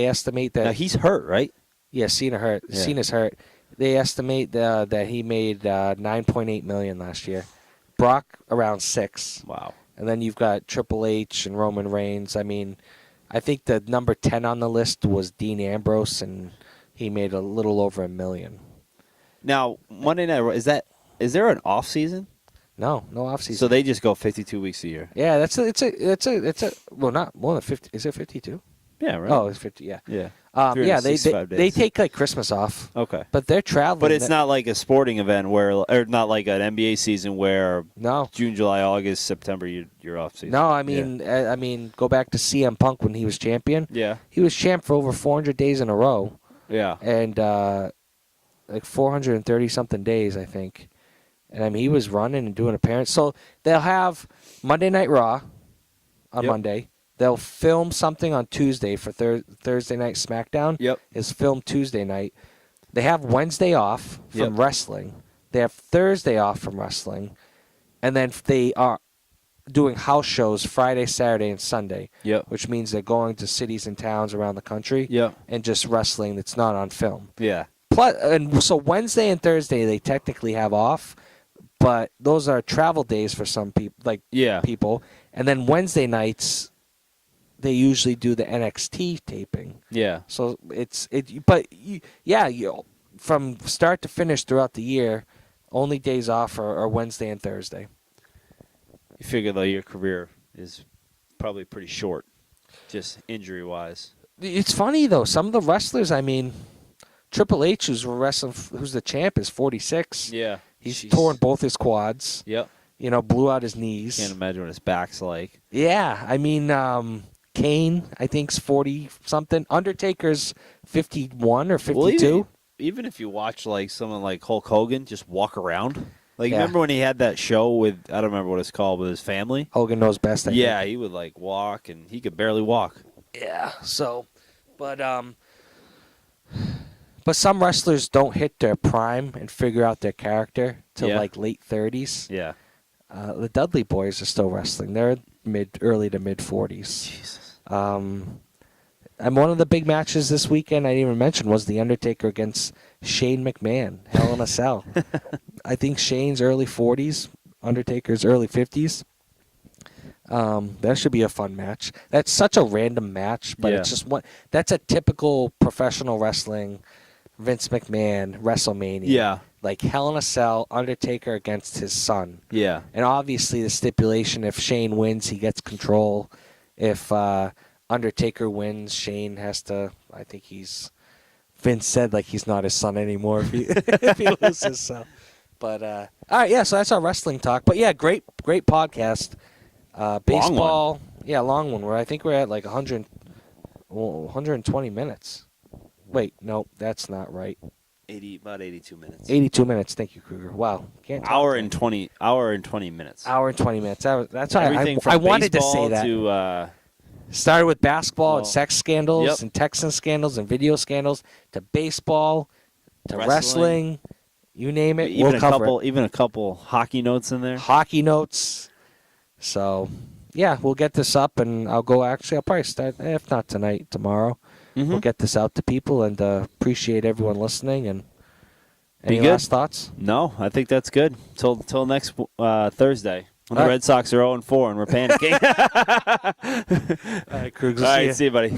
estimate that. Now he's hurt, right? Yeah, Cena hurt. Yeah. Cena's hurt. They estimate that he made $9.8 million last year. Brock around $6 million. Wow. And then you've got Triple H and Roman Reigns. I mean, I think the number 10 on the list was Dean Ambrose, and he made a little over $1 million. Now Monday Night Raw, is there an off season? No off season. So they just go 52 weeks a year. Yeah, it's a well, not more than 50. Is it 52? Yeah, right. Oh, it's 50. Yeah. Yeah. Yeah, they 365 they days. take like Christmas off. Okay. But they're traveling. But it's not like a sporting event or not like an NBA season where No. June, July, August, September you're off season. No, I mean, go back to CM Punk when he was champion. Yeah. He was champ for over 400 days in a row. Yeah. And like 430 something days, I think. And I mean, he was running and doing appearances. So they'll have Monday Night Raw on Monday. They'll film something on Tuesday for Thursday Night SmackDown. Yep. Is filmed Tuesday night. They have Wednesday off from wrestling. They have Thursday off from wrestling. And then they are doing house shows Friday, Saturday, and Sunday. Yep. Which means they're going to cities and towns around the country. Yep. And just wrestling that's not on film. Yeah. Plus, and so Wednesday and Thursday they technically have off, but those are travel days for some people, people. And then Wednesday nights, they usually do the NXT taping. Yeah. So from start to finish throughout the year, only days off are Wednesday and Thursday. You figure though your career is probably pretty short, just injury wise. It's funny though, some of the wrestlers, I mean, Triple H, who's the champ, is 46. Yeah. He's torn both his quads. Yep. Blew out his knees. Can't imagine what his back's like. Yeah, I mean, Kane, I think, is 40-something. Undertaker's 51 or 52. Well, even if you watch like someone like Hulk Hogan just walk around. Like, remember when he had that show with, I don't remember what it's called, with his family? Hogan Knows Best, I think. Yeah, he would like walk, and he could barely walk. Yeah, so, but some wrestlers don't hit their prime and figure out their character till like late 30s. Yeah. The Dudley Boys are still wrestling. They're early to mid 40s. Jesus. And one of the big matches this weekend I didn't even mention was The Undertaker against Shane McMahon, Hell in a Cell. I think Shane's early 40s, Undertaker's early 50s. That should be a fun match. That's such a random match, but it's just one. That's a typical professional wrestling Vince McMahon WrestleMania. Yeah. Like Hell in a Cell, Undertaker against his son. Yeah. And obviously the stipulation, if Shane wins, he gets control. If Undertaker wins, Shane has to, I think Vince said like he's not his son anymore if he loses. So. But, all right, yeah, so that's our wrestling talk. But, yeah, great podcast. Baseball, long one, where I think we're at like 120 minutes. Wait, no, that's not right. About 82 minutes. 82 minutes. Thank you, Kruger. Wow. Hour and 20 minutes. Hour and 20 minutes. That's why Everything from I wanted to say that. To, started with basketball and sex scandals and Texan scandals and video scandals to baseball to wrestling. You name it, we'll cover it. Even a couple hockey notes in there. Hockey notes. So, yeah, we'll get this up, and I'll probably start, if not tonight, tomorrow. Mm-hmm. We'll get this out to people, and appreciate everyone listening. And any last thoughts? No, I think that's good. Till next Thursday. When the Red Sox are 0-4 and we're panicking. All right, Krug. All right, see you, buddy.